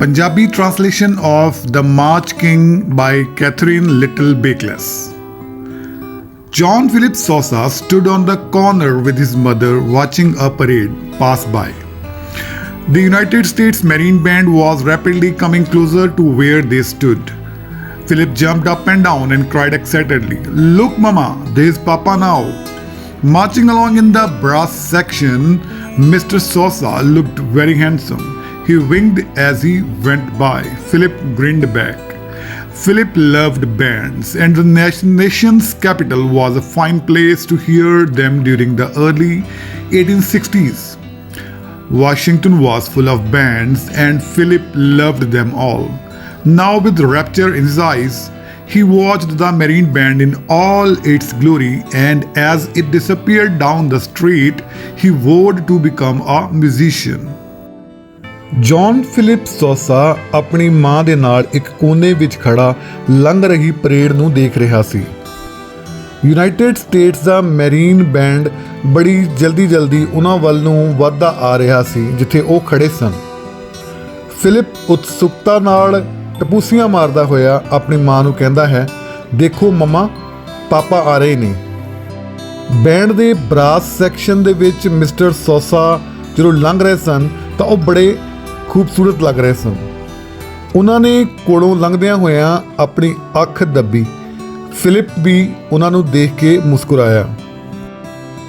Punjabi translation of The March King by Catherine Little Bakeless. John Philip Sosa stood on the corner with his mother watching a parade pass by. The United States Marine Band was rapidly coming closer to where they stood. Philip jumped up and down and cried excitedly, "Look, Mama, there's Papa now." Marching along in the brass section, Mr. Sosa looked very handsome. He winked as he went by. Philip grinned back. Philip loved bands, and the nation's capital was a fine place to hear them during the early 1860s. Washington was full of bands, and Philip loved them all. Now, with rapture in his eyes, he watched the Marine Band in all its glory, and as it disappeared down the street, he vowed to become a musician. John Philip Sousa ਆਪਣੀ ਮਾਂ ਦੇ ਨਾਲ ਇੱਕ ਕੋਨੇ ਵਿੱਚ ਖੜਾ ਲੰਘ ਰਹੀ ਪਰੇਡ ਨੂੰ ਦੇਖ ਰਿਹਾ ਸੀ। ਯੂਨਾਈਟਿਡ ਸਟੇਟਸ ਦਾ ਮੈਰੀਨ ਬੈਂਡ ਬੜੀ ਜਲਦੀ ਉਹਨਾਂ ਵੱਲ ਨੂੰ ਵੱਧਦਾ ਆ ਰਿਹਾ ਸੀ ਜਿੱਥੇ ਉਹ ਖੜੇ ਸਨ। ਫਿਲਿਪ ਉਤਸੁਕਤਾ ਨਾਲ ਟਪੂਸੀਆਂ ਮਾਰਦਾ ਹੋਇਆ ਆਪਣੀ ਮਾਂ ਨੂੰ ਕਹਿੰਦਾ ਹੈ, "ਦੇਖੋ ਮੰਮਾ, ਪਾਪਾ ਆ ਰਹੇ ਨੇ।" ਬੈਂਡ ਦੇ ਬਰਾਸ ਸੈਕਸ਼ਨ ਦੇ ਵਿੱਚ ਮਿਸਟਰ ਸੋਸਾ ਜਦੋਂ ਲੰਘ ਰਹੇ ਸਨ ਤਾਂ ਉਹ ਬੜੇ ਖੂਬਸੂਰਤ ਲੱਗ ਰਹੇ ਸਨ। ਉਹਨਾਂ ਨੇ ਕੋਲੋਂ ਲੰਘਦਿਆਂ ਹੋਇਆਂ ਆਪਣੀ ਅੱਖ ਦੱਬੀ। ਫਿਲਿਪ ਵੀ ਉਹਨਾਂ ਨੂੰ ਦੇਖ ਕੇ ਮੁਸਕਰਾਇਆ।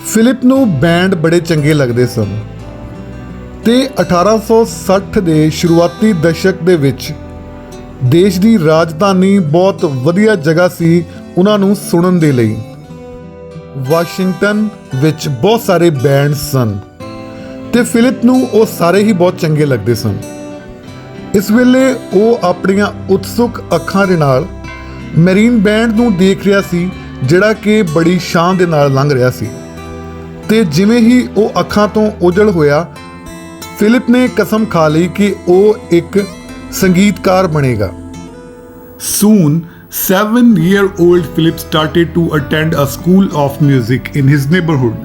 ਫਿਲਿਪ ਨੂੰ ਬੈਂਡ ਬੜੇ ਚੰਗੇ ਲੱਗਦੇ ਸਨ ਤੇ 1860 ਦੇ ਸ਼ੁਰੂਆਤੀ ਦਸ਼ਕ ਦੇ ਵਿੱਚ ਦੇਸ਼ ਦੀ ਰਾਜਧਾਨੀ ਬਹੁਤ ਵਧੀਆ ਜਗ੍ਹਾ ਸੀ ਉਹਨਾਂ ਨੂੰ ਸੁਣਨ ਦੇ ਲਈ। ਵਾਸ਼ਿੰਗਟਨ ਵਿੱਚ ਬਹੁਤ ਸਾਰੇ ਬੈਂਡ ਸਨ ਤੇ ਫਿਲਿਪ ਨੂੰ ਉਹ ਸਾਰੇ ਹੀ ਬਹੁਤ ਚੰਗੇ ਲੱਗਦੇ ਸਨ। ਇਸ ਵੇਲੇ ਉਹ ਆਪਣੀਆਂ ਉਤਸੁਕ ਅੱਖਾਂ ਦੇ ਨਾਲ ਮੈਰੀਨ ਬੈਂਡ ਨੂੰ ਦੇਖ ਰਿਹਾ ਸੀ ਜਿਹੜਾ ਕਿ ਬੜੀ ਸ਼ਾਨ ਦੇ ਨਾਲ ਲੰਘ ਰਿਹਾ ਸੀ ਤੇ ਜਿਵੇਂ ਹੀ ਉਹ ਅੱਖਾਂ ਤੋਂ ਓਝਲ ਹੋਇਆ, ਫਿਲਿਪ ਨੇ ਕਸਮ ਖਾ ਲਈ ਕਿ ਉਹ ਇੱਕ ਸੰਗੀਤਕਾਰ ਬਣੇਗਾ। Soon, 7-year-old Philip started to attend a school of music in his neighborhood.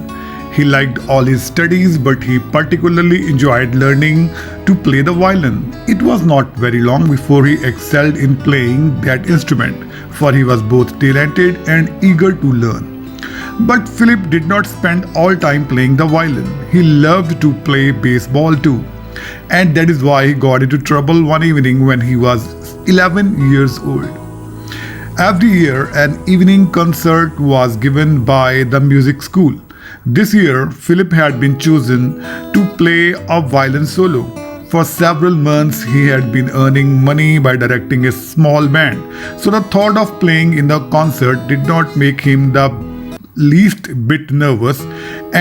He liked all his studies, but he particularly enjoyed learning to play the violin. It was not very long before he excelled in playing that instrument, for he was both talented and eager to learn. But Philip did not spend all time playing the violin. He loved to play baseball too, and that is why he got into trouble one evening when he was 11 years old. Every year, an evening concert was given by the music school. This year, Philip had been chosen to play a violin solo. For several months, he had been earning money by directing a small band, so the thought of playing in the concert did not make him the least bit nervous,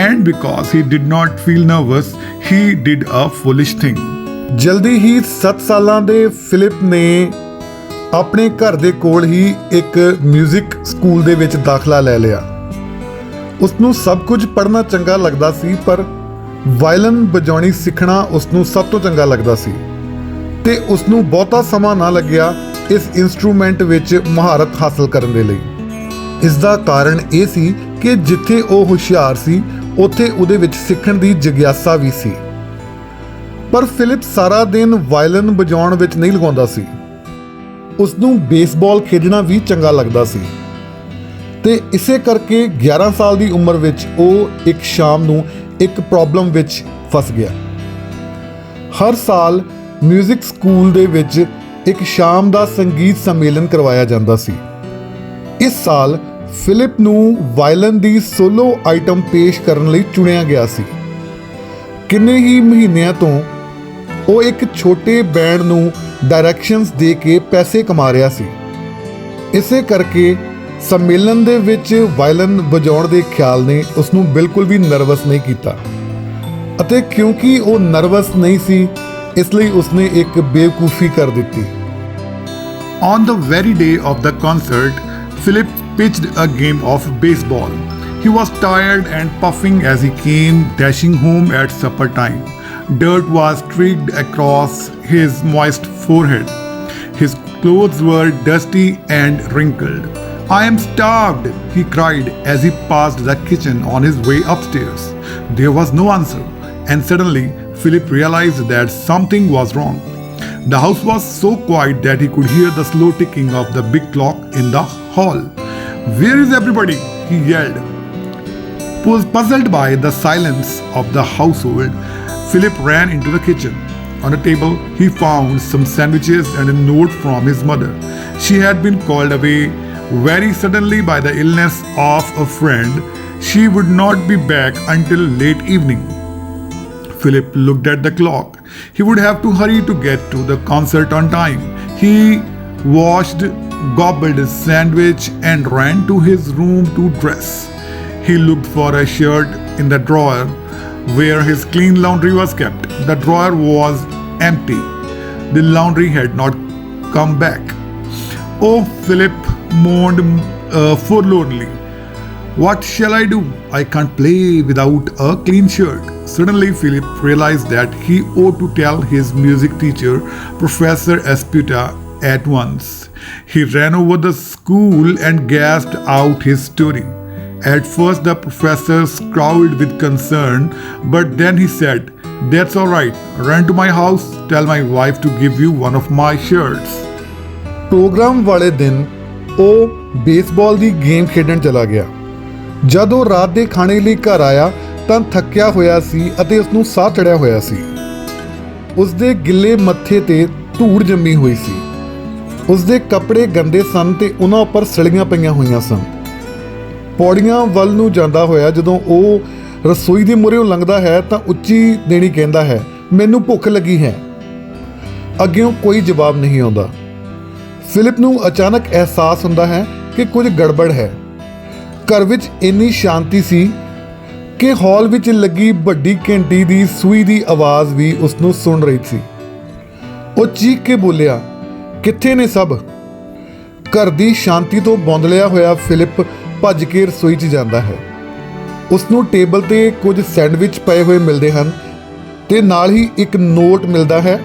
and because he did not feel nervous, he did a foolish thing. ਜਲਦੀ ਹੀ 7 ਸਾਲਾਂ ਦੇ Philip ਨੇ ਆਪਣੇ ਘਰ ਦੇ ਕੋਲ ਹੀ ਇੱਕ music school ਦੇ ਵਿੱਚ ਦਾਖਲਾ ਲੈ ਲਿਆ। ਉਸਨੂੰ ਸਭ ਕੁਝ ਪੜ੍ਹਨਾ ਚੰਗਾ ਲੱਗਦਾ ਸੀ, ਪਰ ਵਾਇਲਨ ਵਜਾਉਣੀ ਸਿੱਖਣਾ ਉਸਨੂੰ ਸਭ ਤੋਂ ਚੰਗਾ ਲੱਗਦਾ ਸੀ ਤੇ ਉਸਨੂੰ ਬਹੁਤਾ ਸਮਾਂ ਨਾ ਲੱਗਿਆ ਇਸ ਇਨਸਟਰੂਮੈਂਟ ਵਿੱਚ ਮਹਾਰਤ ਹਾਸਲ ਕਰਨ ਦੇ ਲਈ। ਇਸ ਦਾ ਕਾਰਨ ਇਹ ਸੀ ਕਿ ਜਿੱਥੇ ਉਹ ਹੁਸ਼ਿਆਰ ਸੀ ਉੱਥੇ ਉਹਦੇ ਵਿੱਚ ਸਿੱਖਣ ਦੀ ਜਿਗਿਆਸਾ ਵੀ ਸੀ। ਪਰ ਫਿਲਿਪ ਸਾਰਾ ਦਿਨ ਵਾਇਲਨ ਵਜਾਉਣ ਵਿੱਚ ਨਹੀਂ ਲਗਾਉਂਦਾ ਸੀ। ਉਸਨੂੰ ਬੇਸਬਾਲ ਖੇਡਣਾ ਵੀ ਚੰਗਾ ਲੱਗਦਾ ਸੀ ਤੇ ਇਸੇ ਕਰਕੇ 11 ਸਾਲ ਦੀ ਉਮਰ ਵਿੱਚ ਉਹ ਇੱਕ ਸ਼ਾਮ ਨੂੰ ਇੱਕ ਪ੍ਰੋਬਲਮ ਵਿੱਚ ਫਸ ਗਿਆ। ਹਰ ਸਾਲ ਮਿਊਜ਼ਿਕ ਸਕੂਲ ਦੇ ਵਿੱਚ ਇੱਕ ਸ਼ਾਮ ਦਾ ਸੰਗੀਤ ਸੰਮੇਲਨ ਕਰਵਾਇਆ ਜਾਂਦਾ ਸੀ। ਇਸ ਸਾਲ ਫਿਲਿਪ ਨੂੰ ਵਾਇਲਨ ਦੀ ਸੋਲੋ ਆਈਟਮ ਪੇਸ਼ ਕਰਨ ਲਈ ਚੁਣਿਆ ਗਿਆ ਸੀ। ਕਿੰਨੇ ਹੀ ਮਹੀਨਿਆਂ ਤੋਂ ਉਹ ਇੱਕ ਛੋਟੇ ਬੈਂਡ ਨੂੰ ਡਾਇਰੈਕਸ਼ਨਸ ਦੇ ਕੇ ਪੈਸੇ ਕਮਾ ਰਿਹਾ ਸੀ। ਇਸੇ ਕਰਕੇ ਸੰਮੇਲਨ ਦੇ ਵਿੱਚ ਵਾਇਲਨ ਵਜਾਉਣ ਦੇ ਖਿਆਲ ਨੇ ਉਸ ਨੂੰ ਬਿਲਕੁਲ ਵੀ ਨਰਵਸ ਨਹੀਂ ਕੀਤਾ ਅਤੇ ਕਿਉਂਕਿ ਉਹ ਨਰਵਸ ਨਹੀਂ ਸੀ ਇਸ ਲਈ ਉਸਨੇ ਇੱਕ ਬੇਵਕੂਫੀ ਕਰ ਦਿੱਤੀ। On the very day of the concert, Philip pitched a game of baseball. He was tired and puffing as he came dashing home at supper time. Dirt was streaked across his moist forehead. His clothes were dusty and wrinkled. "I am starved," he cried as he passed the kitchen on his way upstairs. There was no answer, and suddenly Philip realized that something was wrong. The house was so quiet that he could hear the slow ticking of the big clock in the hall. "Where is everybody?" he yelled. Puzzled by the silence of the household, Philip ran into the kitchen. On a table, he found some sandwiches and a note from his mother. She had been called away very suddenly by the illness of a friend. She would not be back until late evening. Philip looked at the clock. He would have to hurry to get to the concert on time. He washed, gobbled his sandwich, and ran to his room to dress. He looked for a shirt in the drawer where his clean laundry was kept. The drawer was empty. The laundry had not come back. "Oh," Philip moaned forlornly. "What shall I do? I can't play without a clean shirt." Suddenly, Philip realized that he ought to tell his music teacher, Professor Esputa, at once. He ran over the school and gasped out his story. At first, the professor scowled with concern, but then he said, "That's all right. Run to my house. Tell my wife to give you one of my shirts." Program ਵਾਲੇ ਦਿਨ ਉਹ baseball ਦੀ game ਖੇਡਣ ਚਲਾ ਗਿਆ। ਜਦ ਉਹ ਰਾਤ ਦੇ ਖਾਣੇ ਲਈ ਘਰ ਆਇਆ ਤਾਂ ਥੱਕਿਆ ਹੋਇਆ ਸੀ ਅਤੇ ਉਸ ਨੂੰ ਸਾਹ ਚੜਿਆ ਹੋਇਆ ਸੀ। ਉਸ ਦੇ ਗਿੱਲੇ ਮੱਥੇ ਤੇ ਧੂੜ ਜੰਮੀ ਹੋਈ ਸੀ। ਉਸ ਦੇ ਕੱਪੜੇ ਗੰਦੇ ਸਨ ਤੇ ਉਹਨਾਂ ਉੱਪਰ ਸੜੀਆਂ ਪਈਆਂ ਹੋਈਆਂ ਸਨ। ਪੌੜੀਆਂ ਵੱਲ ਨੂੰ ਜਾਂਦਾ ਹੋਇਆ ਜਦੋਂ ਉਹ ਰਸੋਈ ਦੇ ਮੂਹਰੇੋਂ ਲੰਘਦਾ ਹੈ ਤਾਂ ਉੱਚੀ ਦੇਣੀ ਕਹਿੰਦਾ ਹੈ, "ਮੈਨੂੰ ਭੁੱਖ ਲੱਗੀ ਹੈ।" ਅੱਗਿਓਂ ਕੋਈ ਜਵਾਬ ਨਹੀਂ ਆਉਂਦਾ। ਫਿਲਿਪ ਨੂੰ ਅਚਾਨਕ ਅਹਿਸਾਸ ਹੁੰਦਾ ਹੈ ਕਿ ਕੁਝ ਗੜਬੜ ਹੈ। ਘਰ ਵਿੱਚ ਇੰਨੀ ਸ਼ਾਂਤੀ ਸੀ ਕਿ ਹਾਲ ਵਿੱਚ ਲੱਗੀ ਵੱਡੀ ਘੰਟੀ ਦੀ ਸੂਈ ਦੀ ਆਵਾਜ਼ ਵੀ ਉਸ ਨੂੰ ਸੁਣ ਰਹੀ ਸੀ। ਉਹ ਚੀਖ ਕੇ ਬੋਲਿਆ, "ਕਿੱਥੇ ਨੇ ਸਭ?" ਘਰ ਦੀ ਸ਼ਾਂਤੀ ਤੋਂ ਬੌਂਦਲਿਆ ਹੋਇਆ ਫਿਲਿਪ ਭੱਜ ਕੇ ਰਸੋਈ 'ਚ ਜਾਂਦਾ ਹੈ। ਉਸ ਨੂੰ ਟੇਬਲ 'ਤੇ ਕੁਝ ਸੈਂਡਵਿਚ ਪਏ ਹੋਏ ਮਿਲਦੇ ਹਨ ਤੇ ਨਾਲ ਹੀ ਇੱਕ ਨੋਟ ਮਿਲਦਾ ਹੈ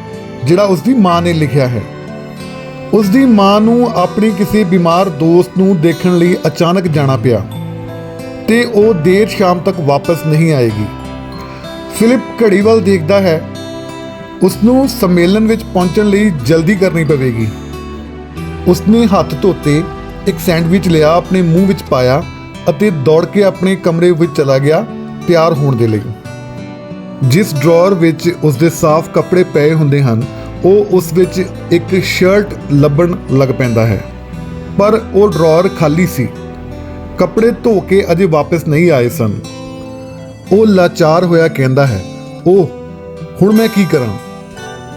ਜਿਹੜਾ ਉਸ ਦੀ ਮਾਂ ਨੇ ਲਿਖਿਆ ਹੈ। ਉਸ ਦੀ ਮਾਂ ਨੂੰ ਆਪਣੀ ਕਿਸੇ ਬਿਮਾਰ ਦੋਸਤ ਨੂੰ ਦੇਖਣ ਲਈ ਅਚਾਨਕ ਜਾਣਾ ਪਿਆ ਤੇ ਉਹ ਦੇਰ ਸ਼ਾਮ ਤੱਕ ਵਾਪਸ ਨਹੀਂ ਆਏਗੀ। ਫਿਲਿਪ ਘੜੀ ਵੱਲ ਦੇਖਦਾ ਹੈ। ਉਸ ਨੂੰ ਸੰਮੇਲਨ ਵਿੱਚ ਪਹੁੰਚਣ ਲਈ ਜਲਦੀ ਕਰਨੀ ਪਵੇਗੀ। ਉਸਨੇ ਹੱਥ ਧੋਤੇ, ਇੱਕ ਸੈਂਡਵਿਚ ਲਿਆ, ਆਪਣੇ ਮੂੰਹ ਵਿੱਚ ਪਾਇਆ ਅਤੇ ਦੌੜ ਕੇ ਆਪਣੇ ਕਮਰੇ ਵਿੱਚ ਚਲਾ ਗਿਆ ਤਿਆਰ ਹੋਣ ਦੇ ਲਈ। ਜਿਸ ਡਰਾਅਰ ਵਿੱਚ ਉਸਦੇ ਸਾਫ਼ ਕੱਪੜੇ ਪਏ ਹੁੰਦੇ ਹਨ ਉਹ ਉਸ ਵਿੱਚ ਇੱਕ ਸ਼ਰਟ ਲੱਭਣ ਲੱਗ ਪੈਂਦਾ ਹੈ, ਪਰ ਉਹ ਡਰਾਅਰ ਖਾਲੀ ਸੀ। ਕੱਪੜੇ ਧੋ ਕੇ ਅਜੇ ਵਾਪਸ ਨਹੀਂ ਆਏ ਸਨ। ਉਹ ਲਾਚਾਰ ਹੋਇਆ ਕਹਿੰਦਾ ਹੈ, "ਓਹ, ਹੁਣ ਮੈਂ ਕੀ ਕਰਾਂ?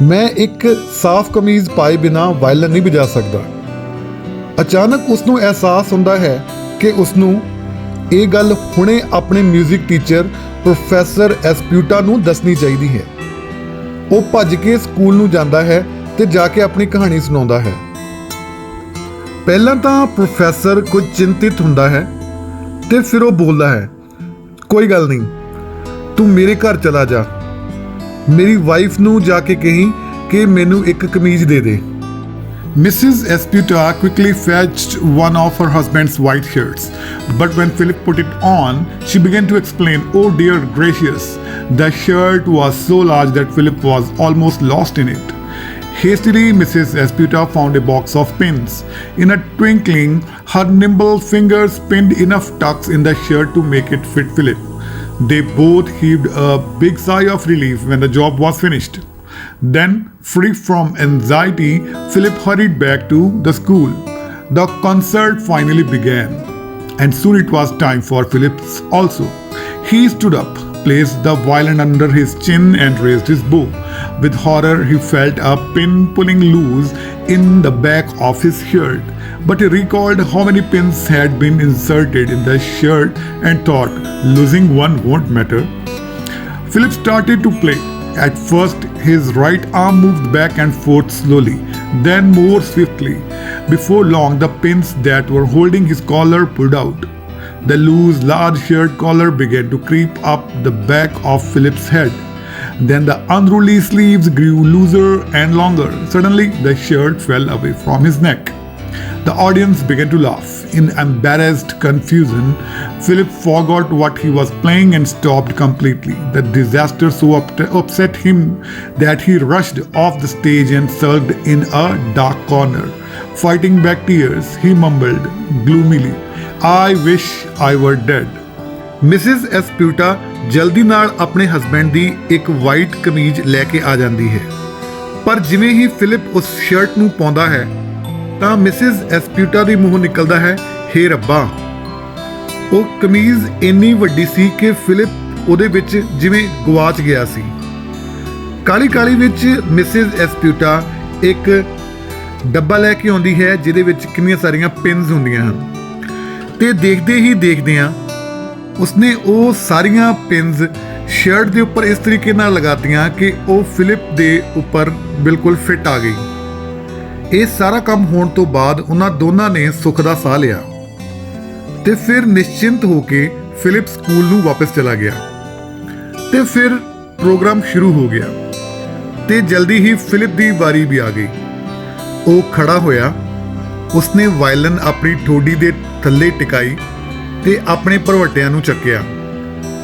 ਮੈਂ ਇੱਕ ਸਾਫ਼ ਕਮੀਜ਼ ਪਾਏ ਬਿਨਾਂ ਵਾਇਲਨ ਨਹੀਂ ਵਜਾ ਸਕਦਾ।" ਅਚਾਨਕ ਉਸ ਨੂੰ ਅਹਿਸਾਸ ਹੁੰਦਾ ਹੈ ਕਿ ਉਸ ਨੂੰ ਇਹ ਗੱਲ ਹੁਣੇ ਆਪਣੇ ਮਿਊਜ਼ਿਕ ਟੀਚਰ ਪ੍ਰੋਫੈਸਰ ਐਸਪਿਊਟਾ ਨੂੰ ਦੱਸਣੀ ਚਾਹੀਦੀ ਹੈ। ਉਹ ਭੱਜ ਕੇ ਸਕੂਲ ਨੂੰ ਜਾਂਦਾ ਹੈ ਤੇ ਜਾ ਕੇ ਆਪਣੀ ਕਹਾਣੀ ਸੁਣਾਉਂਦਾ ਹੈ। ਪਹਿਲਾਂ ਤਾਂ ਪ੍ਰੋਫੈਸਰ ਕੁਝ ਚਿੰਤਿਤ ਹੁੰਦਾ ਹੈ ਤੇ ਫਿਰ ਉਹ ਬੋਲਦਾ ਹੈ, "ਕੋਈ ਗੱਲ ਨਹੀਂ, ਤੂੰ ਮੇਰੇ ਘਰ ਚਲਾ ਜਾ। ਮੇਰੀ ਵਾਈਫ ਨੂੰ ਜਾ ਕੇ ਕਹੀਂ ਕਿ ਮੈਨੂੰ ਇੱਕ ਕਮੀਜ਼ ਦੇ ਦੇ।" Mrs. Esputa quickly fetched one of her husband's white shirts, but when Philip put it on, she began to explain, "Oh dear gracious!" The shirt was so large that Philip was almost lost in it. Hastily, Mrs. Esputa found a box of pins. In a twinkling, her nimble fingers pinned enough tucks in the shirt to make it fit Philip. They both heaved a big sigh of relief when the job was finished. Then, free from anxiety, Philip hurried back to the school. The concert finally began, and soon it was time for Philip also. He stood up, placed the violin under his chin, and raised his bow. With horror, he felt a pin pulling loose in the back of his shirt. But he recalled how many pins had been inserted in the shirt and thought, losing one won't matter. Philip started to play. At first, his right arm moved back and forth slowly, then more swiftly. Before long, the pins that were holding his collar pulled out. The loose, large shirt collar began to creep up the back of Philip's head. Then the unruly sleeves grew looser and longer. Suddenly, the shirt fell away from his neck. The audience began to laugh. In embarrassed confusion, Philip forgot what he was playing and stopped completely. The disaster so upset him that he rushed off the stage and sulked in a dark corner. Fighting back tears, he mumbled gloomily, "I wish I were dead." Mrs ਐਸਪਿਊਟਾ ਜਲਦੀ ਨਾਲ ਆਪਣੇ husband ਦੀ ਇੱਕ white ਕਮੀਜ਼ ਲੈ ਕੇ ਆ ਜਾਂਦੀ ਹੈ, ਪਰ ਜਿਵੇਂ ਹੀ ਫਿਲਿਪ ਉਸ ਸ਼ਰਟ ਨੂੰ ਪਾਉਂਦਾ ਹੈ ਤਾਂ ਮਿਸਿਸ ਐਸਪਿਊਟਾ ਦੇ ਮੂੰਹੋਂ ਨਿਕਲਦਾ ਹੈ, ਹੇ ਰੱਬਾ। ਉਹ ਕਮੀਜ਼ ਇੰਨੀ ਵੱਡੀ ਸੀ ਕਿ ਫਿਲਿਪ ਉਹਦੇ ਵਿੱਚ ਜਿਵੇਂ ਗਵਾਚ ਗਿਆ ਸੀ। ਕਾਲੀ ਕਾਲੀ ਵਿੱਚ ਮਿਸਿਸ ਐਸਪਿਊਟਾ ਇੱਕ ਡੱਬਾ ਲੈ ਕੇ ਆਉਂਦੀ ਹੈ ਜਿਹਦੇ ਵਿੱਚ ਕਿੰਨੀਆਂ ਸਾਰੀਆਂ ਪਿੰਸ ਹੁੰਦੀਆਂ ਹਨ, ਤੇ ਦੇਖਦੇ ਹੀ ਦੇਖਦਿਆਂ ਉਸਨੇ ਉਹ ਸਾਰੀਆਂ ਪਿੰਸ ਸ਼ਰਟ ਦੇ ਉੱਪਰ ਇਸ ਤਰੀਕੇ ਨਾਲ ਲਗਾਤੀਆਂ ਕਿ ਉਹ ਫਿਲਿਪ ਦੇ ਉੱਪਰ ਬਿਲਕੁਲ ਫਿੱਟ ਆ ਗਈ। ਇਹ ਸਾਰਾ ਕੰਮ ਹੋਣ ਤੋਂ ਬਾਅਦ ਉਹਨਾਂ ਦੋਨਾਂ ਨੇ ਸੁੱਖ ਦਾ ਸਾਹ ਲਿਆ ਤੇ ਫਿਰ ਨਿਸ਼ਚਿੰਤ ਹੋ ਕੇ ਫਿਲਿਪ ਸਕੂਲ ਨੂੰ ਵਾਪਸ ਚਲਾ ਗਿਆ ਤੇ ਫਿਰ ਪ੍ਰੋਗਰਾਮ ਸ਼ੁਰੂ ਹੋ ਗਿਆ ਤੇ ਜਲਦੀ ਹੀ ਫਿਲਿਪ ਦੀ ਵਾਰੀ ਵੀ ਆ ਗਈ। ਉਹ ਖੜਾ ਹੋਇਆ, ਉਸਨੇ ਵਾਇਲਨ ਆਪਣੀ ਠੋਡੀ ਦੇ ਥੱਲੇ ਟਿਕਾਈ ਤੇ ਆਪਣੇ ਭਰਵੱਟਿਆਂ ਨੂੰ ਚੱਕਿਆ।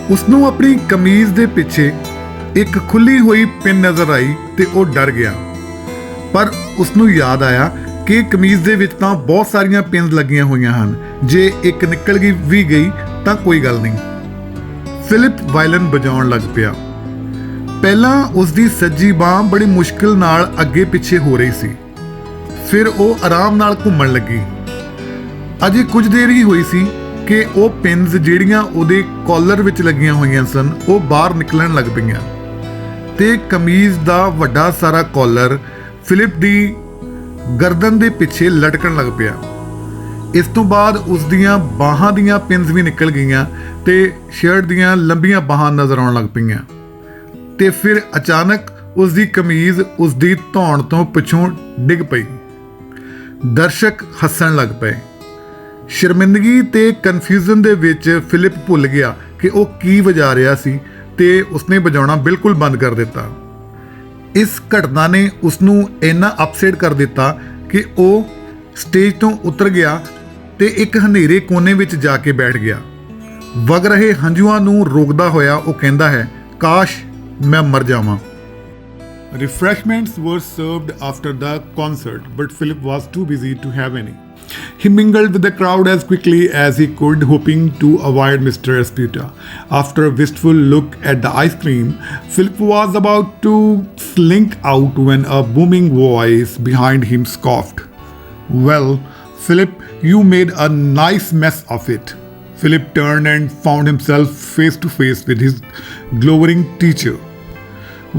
ਉਸਨੂੰ ਆਪਣੀ ਕਮੀਜ਼ ਦੇ ਪਿੱਛੇ ਇੱਕ ਖੁੱਲੀ ਹੋਈ ਪਿੰਨ ਨਜ਼ਰ ਆਈ ਤੇ ਉਹ ਡਰ ਗਿਆ, ਪਰ ਉਸਨੂੰ ਯਾਦ ਆਇਆ ਕਿ ਕਮੀਜ਼ ਦੇ ਵਿੱਚ ਤਾਂ ਬਹੁਤ ਸਾਰੀਆਂ ਪਿੰਸ ਲੱਗੀਆਂ ਹੋਈਆਂ ਹਨ, ਜੇ ਇੱਕ ਨਿਕਲ ਗਈ ਵੀ ਗਈ ਤਾਂ ਕੋਈ ਗੱਲ ਨਹੀਂ। ਫਿਲਿਪ ਵਾਇਲਨ ਵਜਾਉਣ ਲੱਗ ਪਿਆ। ਪਹਿਲਾਂ ਉਸਦੀ ਸੱਜੀ ਬਾਂਹ ਬੜੀ ਮੁਸ਼ਕਿਲ ਨਾਲ ਅੱਗੇ ਪਿੱਛੇ ਹੋ ਰਹੀ ਸੀ, ਫਿਰ ਉਹ ਆਰਾਮ ਨਾਲ ਘੁੰਮਣ ਲੱਗੀ। ਅਜੇ ਕੁਝ ਦੇਰ ਹੀ ਹੋਈ ਸੀ ਕਿ ਉਹ ਪਿੰਸ ਜਿਹੜੀਆਂ ਉਹਦੇ ਕਾਲਰ ਵਿੱਚ ਲੱਗੀਆਂ ਹੋਈਆਂ ਸਨ ਉਹ ਬਾਹਰ ਨਿਕਲਣ ਲੱਗ ਪਈਆਂ ਤੇ ਕਮੀਜ਼ ਦਾ ਵੱਡਾ ਸਾਰਾ ਕਾਲਰ ਫਿਲਿਪ ਦੀ ਗਰਦਨ ਦੇ ਪਿੱਛੇ ਲਟਕਣ ਲੱਗ ਪਿਆ। ਇਸ ਤੋਂ ਬਾਅਦ ਉਸ ਦੀਆਂ ਬਾਹਾਂ ਦੀਆਂ ਪਿੰਸ ਵੀ ਨਿਕਲ ਗਈਆਂ ਤੇ ਸ਼ਰਟ ਦੀਆਂ ਲੰਬੀਆਂ ਬਾਹਾਂ ਨਜ਼ਰ ਆਉਣ ਲੱਗ ਪਈਆਂ ਤੇ ਫਿਰ ਅਚਾਨਕ ਉਸ ਦੀ ਕਮੀਜ਼ ਉਸ ਦੀ ਧੌਣ ਤੋਂ ਪਿੱਛੋਂ ਡਿੱਗ ਪਈ। ਦਰਸ਼ਕ ਹੱਸਣ ਲੱਗ ਪਏ। ਸ਼ਰਮਿੰਦਗੀ ਤੇ ਕਨਫਿਊਜ਼ਨ ਦੇ ਵਿੱਚ ਫਿਲਿਪ ਭੁੱਲ ਗਿਆ ਕਿ ਉਹ ਕੀ ਵਜਾ ਰਿਹਾ ਸੀ ਤੇ ਉਸਨੇ ਵਜਾਉਣਾ ਬਿਲਕੁਲ ਬੰਦ ਕਰ ਦਿੱਤਾ। ਇਸ ਘਟਨਾ ਨੇ ਉਸਨੂੰ ਇੰਨਾ ਅਪਸੈਟ ਕਰ ਦਿੱਤਾ ਕਿ ਉਹ ਸਟੇਜ ਤੋਂ ਉਤਰ ਗਿਆ ਤੇ ਇੱਕ ਹਨੇਰੇ ਕੋਨੇ ਵਿੱਚ ਜਾ ਕੇ ਬੈਠ ਗਿਆ। ਵਗ ਰਹੇ ਹੰਝੂਆਂ ਨੂੰ ਰੋਕਦਾ ਹੋਇਆ ਉਹ ਕਹਿੰਦਾ ਹੈ, ਕਾਸ਼ ਮੈਂ ਮਰ ਜਾਵਾਂ। Refreshments were served after the concert, but Philip was too busy to have any. He mingled with the crowd as quickly as he could, hoping to avoid Mr. Esputa. After a wistful look at the ice cream, Philip was about to slink out when a booming voice behind him scoffed, "Well, Philip, you made a nice mess of it." Philip turned and found himself face to face with his glowering teacher.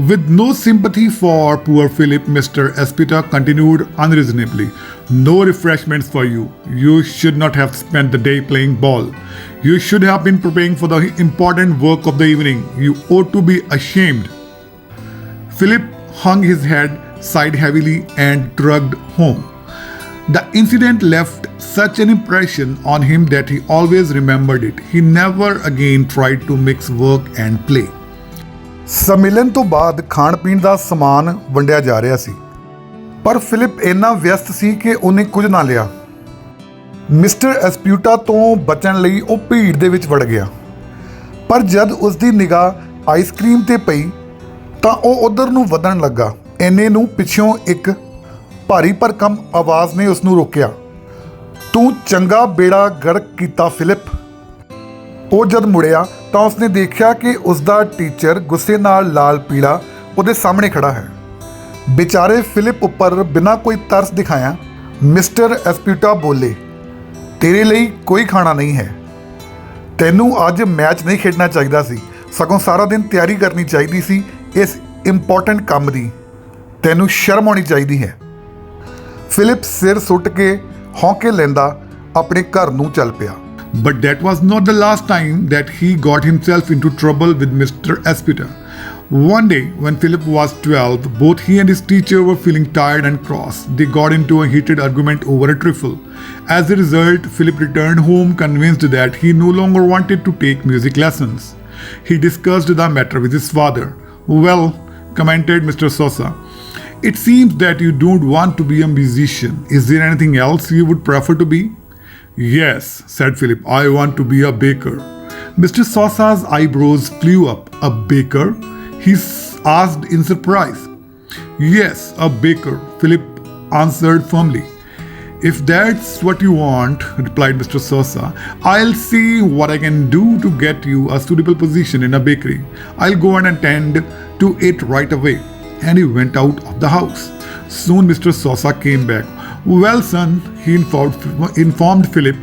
With no sympathy for poor Philip, Mr. Esputa continued unreasonably, "No refreshments for you. You should not have spent the day playing ball. You should have been preparing for the important work of the evening. You ought to be ashamed." Philip hung his head, sighed heavily, and trudged home. The incident left such an impression on him that he always remembered it. He never again tried to mix work and play. ਸੰਮੇਲਨ ਤੋਂ ਬਾਅਦ ਖਾਣ ਪੀਣ ਦਾ ਸਮਾਨ ਵੰਡਿਆ ਜਾ ਰਿਹਾ ਸੀ, ਪਰ ਫਿਲਿਪ ਇੰਨਾ ਵਿਅਸਤ ਸੀ ਕਿ ਉਹਨੇ ਕੁਝ ਨਾ ਲਿਆ। ਮਿਸਟਰ ਐਸਪਿਊਟਾ ਤੋਂ ਬਚਣ ਲਈ ਉਹ ਭੀੜ ਦੇ ਵਿੱਚ ਵੜ ਗਿਆ, ਪਰ ਜਦ ਉਸ ਦੀ ਨਿਗਾਹ ਆਈਸਕ੍ਰੀਮ ਤੇ ਪਈ ਤਾਂ ਉਹ ਉਧਰ ਨੂੰ ਵਧਣ ਲੱਗਾ। ਇੰਨੇ ਨੂੰ ਪਿੱਛੋਂ ਇੱਕ ਭਾਰੀ ਭਰਕਮ ਆਵਾਜ਼ ਨੇ ਉਸ ਨੂੰ ਰੋਕਿਆ, "ਤੂੰ ਚੰਗਾ ਬੇੜਾ ਗਰਕ ਕੀਤਾ ਫਿਲਿਪ।" ਉਹ ਜਦ ਮੁੜਿਆ ਤਾਂ ਉਸਨੇ ਦੇਖਿਆ ਕਿ ਉਸਦਾ ਟੀਚਰ ਗੁੱਸੇ ਨਾਲ ਲਾਲ ਪੀਲਾ ਉਹਦੇ ਸਾਹਮਣੇ ਖੜਾ ਹੈ। ਵਿਚਾਰੇ ਫਿਲਿਪ ਉੱਪਰ ਬਿਨਾਂ ਕੋਈ ਤਰਸ ਦਿਖਾਇਆ ਮਿਸਟਰ ਐਸਪਿਊਟਾ ਬੋਲੇ, "ਤੇਰੇ ਲਈ ਕੋਈ ਖਾਣਾ ਨਹੀਂ ਹੈ। ਤੈਨੂੰ ਅੱਜ ਮੈਚ ਨਹੀਂ ਖੇਡਣਾ ਚਾਹੀਦਾ ਸੀ, ਸਗੋਂ ਸਾਰਾ ਦਿਨ ਤਿਆਰੀ ਕਰਨੀ ਚਾਹੀਦੀ ਸੀ ਇਸ ਇੰਪੋਰਟੈਂਟ ਕੰਮ ਦੀ। ਤੈਨੂੰ ਸ਼ਰਮ ਆਉਣੀ ਚਾਹੀਦੀ ਹੈ।" ਫਿਲਿਪ ਸਿਰ ਸੁੱਟ ਕੇ ਹੌਂਕੇ ਲੈਂਦਾ ਆਪਣੇ ਘਰ ਨੂੰ ਚੱਲ ਪਿਆ। But that was not the last time that he got himself into trouble with Mr. Esputa. One day, when Philip was 12, both he and his teacher were feeling tired and cross. They got into a heated argument over a trifle. As a result, Philip returned home convinced that he no longer wanted to take music lessons. He discussed the matter with his father. "Well," commented Mr. Sosa, It seems that you don't want to be a musician. Is there anything else you would prefer to be? Yes, said Philip, I want to be a baker. Mr. Sosa's eyebrows flew up. A baker? He asked in surprise. Yes, a baker, Philip answered firmly. If that's what you want, replied Mr. Sosa, I'll see what I can do to get you a suitable position in a bakery. I'll go and attend to it right away. And he went out of the house. Soon Mr. Sosa came back. Well, son, he informed Philip,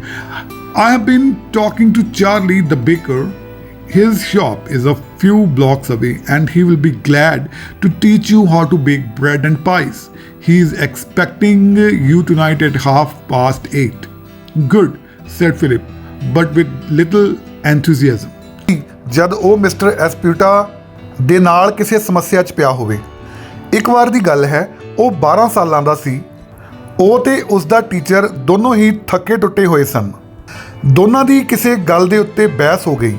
I have been talking to Charlie the baker. His shop is a few blocks away and he will be glad to teach you how to bake bread and pies. He is expecting you tonight at 8:30. Good, said Philip, but with little enthusiasm. ਜਦ ਉਹ mister ਐਸਪਿਊਟਾ ਦੇ ਨਾਲ ਕਿਸੇ ਸਮੱਸਿਆ 'ਚ ਪਿਆ ਹੋਵੇ। ਇੱਕ ਵਾਰ ਦੀ ਗੱਲ ਹੈ, ਉਹ 12 ਸਾਲਾਂ ਦਾ ਸੀ। ਉਹ ਤੇ ਉਸ ਦਾ ਟੀਚਰ ਦੋਨੋਂ ਹੀ ਥੱਕੇ ਟੁੱਟੇ ਹੋਏ ਸਨ। ਦੋਨਾਂ ਦੀ ਕਿਸੇ ਗੱਲ ਦੇ ਉੱਤੇ ਬਹਿਸ ਹੋ ਗਈ।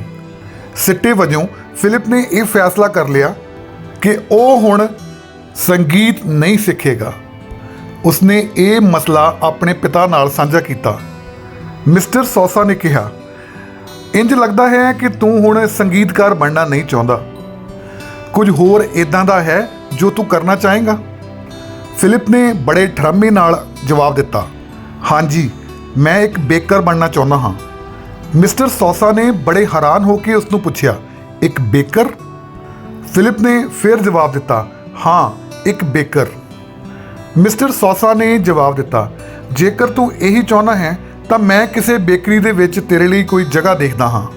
ਸਿੱਟੇ ਵਜੋਂ ਫਿਲਿਪ ਨੇ ਇਹ ਫੈਸਲਾ ਕਰ ਲਿਆ ਕਿ ਉਹ ਹੁਣ ਸੰਗੀਤ ਨਹੀਂ ਸਿੱਖੇਗਾ। ਉਸਨੇ ਇਹ ਮਸਲਾ ਆਪਣੇ ਪਿਤਾ ਨਾਲ ਸਾਂਝਾ ਕੀਤਾ। ਮਿਸਟਰ ਸੋਸਾ ਨੇ ਕਿਹਾ, ਇੰਜ ਲੱਗਦਾ ਹੈ ਕਿ ਤੂੰ ਹੁਣ ਸੰਗੀਤਕਾਰ ਬਣਨਾ ਨਹੀਂ ਚਾਹੁੰਦਾ। ਕੁਝ ਹੋਰ ਇੱਦਾਂ ਦਾ ਹੈ ਜੋ ਤੂੰ ਕਰਨਾ ਚਾਹੇਂਗਾ? ਫਿਲਿਪ ਨੇ ਬੜੇ ਠਰਮੇ ਨਾਲ ਜਵਾਬ ਦਿੱਤਾ, ਹਾਂਜੀ, ਮੈਂ ਇੱਕ ਬੇਕਰ ਬਣਨਾ ਚਾਹੁੰਦਾ ਹਾਂ। ਮਿਸਟਰ ਸੋਸਾ ਨੇ ਬੜੇ ਹੈਰਾਨ ਹੋ ਕੇ ਉਸ ਨੂੰ ਪੁੱਛਿਆ, ਇੱਕ ਬੇਕਰ? ਫਿਲਿਪ ਨੇ ਫਿਰ ਜਵਾਬ ਦਿੱਤਾ, ਹਾਂ, ਇੱਕ ਬੇਕਰ। ਮਿਸਟਰ ਸੋਸਾ ਨੇ ਜਵਾਬ ਦਿੱਤਾ, ਜੇਕਰ ਤੂੰ ਇਹੀ ਚਾਹੁੰਦਾ ਹੈ ਤਾਂ ਮੈਂ ਕਿਸੇ ਬੇਕਰੀ ਦੇ ਵਿੱਚ ਤੇਰੇ ਲਈ ਕੋਈ ਜਗ੍ਹਾ ਦੇਖਦਾ ਹਾਂ।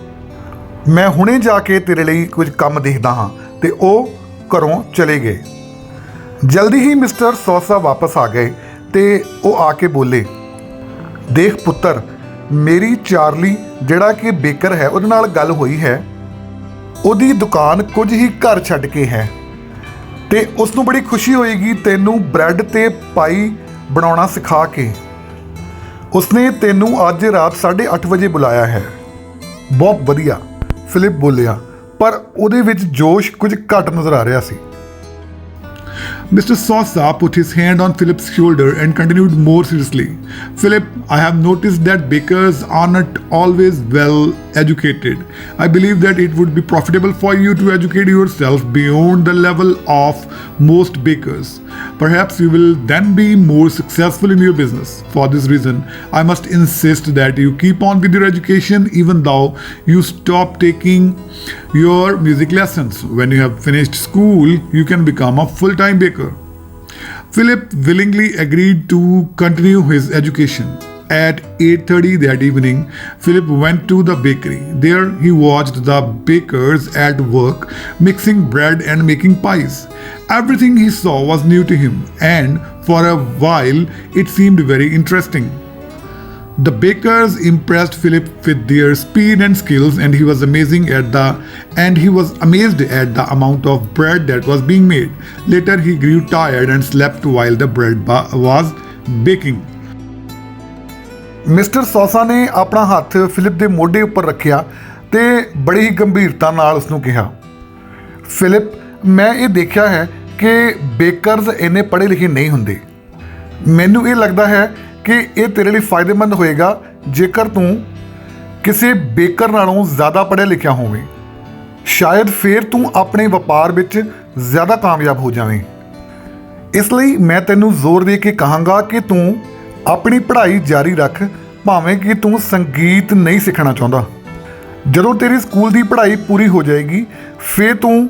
ਮੈਂ ਹੁਣੇ ਜਾ ਕੇ ਤੇਰੇ ਲਈ ਕੁਝ ਕੰਮ ਦੇਖਦਾ ਹਾਂ। ਤੇ ਉਹ ਘਰੋਂ ਚਲੇ ਗਏ। ਜਲਦੀ ਹੀ ਮਿਸਟਰ ਸੋਸਾ ਵਾਪਸ ਆ ਗਏ ਤੇ ਉਹ ਆ ਕੇ ਬੋਲੇ, ਦੇਖ ਪੁੱਤਰ, ਮੇਰੀ ਚਾਰਲੀ ਜਿਹੜਾ ਕਿ ਬੇਕਰ ਹੈ ਉਹਦੇ ਨਾਲ ਗੱਲ ਹੋਈ ਹੈ। ਉਹਦੀ ਦੁਕਾਨ ਕੁਝ ਹੀ ਘਰ ਛੱਡ ਕੇ ਹੈ ਤੇ ਉਸ ਨੂੰ ਬੜੀ ਖੁਸ਼ੀ ਹੋਏਗੀ ਤੈਨੂੰ ਬ੍ਰੈਡ ਤੇ ਪਾਈ ਬਣਾਉਣਾ ਸਿਖਾ ਕੇ। ਉਸਨੇ ਤੈਨੂੰ ਅੱਜ ਰਾਤ 8:30 ਵਜੇ ਬੁਲਾਇਆ ਹੈ। ਬਹੁਤ ਵਧੀਆ, ਫਿਲਿਪ ਬੋਲਿਆ, ਪਰ ਉਹਦੇ ਵਿੱਚ ਜੋਸ਼ ਕੁਝ ਘੱਟ ਨਜ਼ਰ ਆ ਰਿਹਾ ਸੀ। Mr. Sosa put his hand on Philip's shoulder and continued more seriously. Philip, I have noticed that bakers are not always well educated. I believe that it would be profitable for you to educate yourself beyond the level of most bakers. Perhaps you will then be more successful in your business. For this reason, I must insist that you keep on with your education even though you stop taking your music lessons. When you have finished school, you can become a full-time baker. Philip willingly agreed to continue his education. At 8:30 that evening, Philip went to the bakery. There he watched the bakers at work, mixing bread and making pies. Everything he saw was new to him, and for a while it seemed very interesting. The bakers impressed Philip with their speed and skills, and he was amazed at the amount of bread that was being made. Later he grew tired and slept while the bread was baking. Mister Sosa ਨੇ ਆਪਣਾ ਹੱਥ Philip ਦੇ ਮੋਢੇ ਉੱਪਰ ਰੱਖਿਆ ਤੇ ਬੜੀ ਹੀ ਗੰਭੀਰਤਾ ਨਾਲ ਉਸ ਨੂੰ ਕਿਹਾ, ਫਿਲਿਪ, ਮੈਂ ਇਹ ਦੇਖਿਆ ਹੈ ਕਿ ਬੇਕਰਜ਼ ਇੰਨੇ ਪੜ੍ਹੇ ਲਿਖੇ ਨਹੀਂ ਹੁੰਦੇ। ਮੈਨੂੰ ਇਹ ਲੱਗਦਾ ਹੈ ਕਿ ਇਹ ਤੇਰੇ ਲਈ ਫਾਇਦੇਮੰਦ ਹੋਏਗਾ ਜੇਕਰ ਤੂੰ ਕਿਸੇ ਬੇਕਰ ਨਾਲੋਂ ਜ਼ਿਆਦਾ ਪੜ੍ਹਿਆ ਲਿਖਿਆ ਹੋਵੇਂ। ਸ਼ਾਇਦ ਫਿਰ ਤੂੰ ਆਪਣੇ ਵਪਾਰ ਵਿੱਚ ਜ਼ਿਆਦਾ ਕਾਮਯਾਬ ਹੋ ਜਾਵੇਂ। ਇਸ ਲਈ ਮੈਂ ਤੈਨੂੰ ਜ਼ੋਰ ਦੇ ਕੇ ਕਹਾਂਗਾ ਕਿ ਤੂੰ ਆਪਣੀ ਪੜ੍ਹਾਈ ਜਾਰੀ ਰੱਖ, ਭਾਵੇਂ ਕਿ ਤੂੰ ਸੰਗੀਤ ਨਹੀਂ ਸਿੱਖਣਾ ਚਾਹੁੰਦਾ। ਜਦੋਂ ਤੇਰੀ ਸਕੂਲ ਦੀ ਪੜ੍ਹਾਈ ਪੂਰੀ ਹੋ ਜਾਏਗੀ ਫਿਰ ਤੂੰ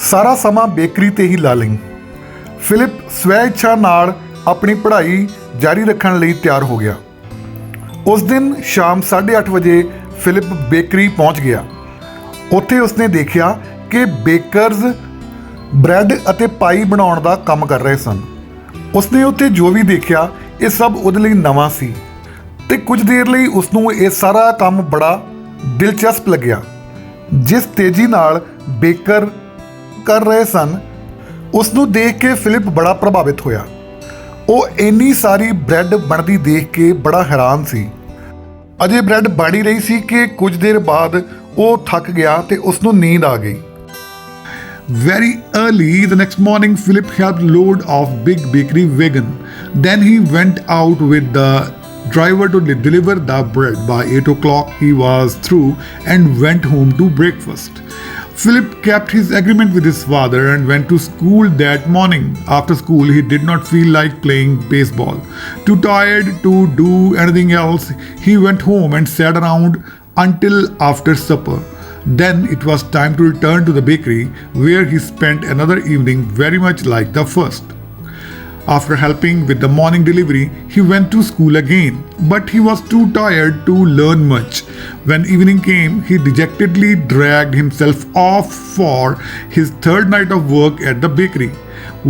ਸਾਰਾ ਸਮਾਂ ਬੇਕਰੀ 'ਤੇ ਹੀ ਲਾ ਲਈ। ਫਿਲਿਪ ਸਵੈ ਇੱਛਾ ਨਾਲ ਆਪਣੀ ਪੜ੍ਹਾਈ ਜਾਰੀ ਰੱਖਣ ਲਈ ਤਿਆਰ ਹੋ ਗਿਆ। ਉਸ ਦਿਨ ਸ਼ਾਮ 8:30 ਵਜੇ ਫਿਲਿਪ ਬੇਕਰੀ ਪਹੁੰਚ ਗਿਆ। ਉੱਥੇ ਉਸਨੇ ਦੇਖਿਆ ਕਿ ਬੇਕਰਜ਼ ਬ੍ਰੈਡ ਅਤੇ ਪਾਈ ਬਣਾਉਣ ਦਾ ਕੰਮ ਕਰ ਰਹੇ ਸਨ। ਉਸਨੇ ਉੱਥੇ ਜੋ ਵੀ ਦੇਖਿਆ ਇਹ ਸਭ ਉਹਦੇ ਲਈ ਨਵਾਂ ਸੀ ਤੇ ਕੁਝ ਦੇਰ ਲਈ ਉਸਨੂੰ ਇਹ ਸਾਰਾ ਕੰਮ ਬੜਾ ਦਿਲਚਸਪ ਲੱਗਿਆ। ਜਿਸ ਤੇਜ਼ੀ ਨਾਲ ਬੇਕਰ ਕਰ ਰਹੇ ਸਨ ਉਸ ਨੂੰ ਦੇਖ ਕੇ ਫਿਲਿਪ ਬੜਾ ਪ੍ਰਭਾਵਿਤ ਹੋਇਆ। ਉਹ ਇੰਨੀ ਸਾਰੀ ਬ੍ਰੈਡ ਬਣਦੀ ਦੇਖ ਕੇ ਬੜਾ ਹੈਰਾਨ ਸੀ। ਅਜੇ ਬ੍ਰੈਡ ਬਣ ਹੀ ਰਹੀ ਸੀ ਕਿ ਕੁਝ ਦੇਰ ਬਾਅਦ ਉਹ ਥੱਕ ਗਿਆ ਤੇ ਉਸ ਨੂੰ ਨੀਂਦ ਆ ਗਈ। Very early the next morning, Philip helped load off big bakery wagon. Then he went out with the driver to deliver the bread. By 8 o'clock he was through and went home to breakfast. Philip kept his agreement with his father and went to school that morning. After school, he did not feel like playing baseball. Too tired to do anything else, he went home and sat around until after supper. Then it was time to return to the bakery, where he spent another evening very much like the first. After helping with the morning delivery, he went to school again, but he was too tired to learn much. When evening came, he dejectedly dragged himself off for his third night of work at the bakery.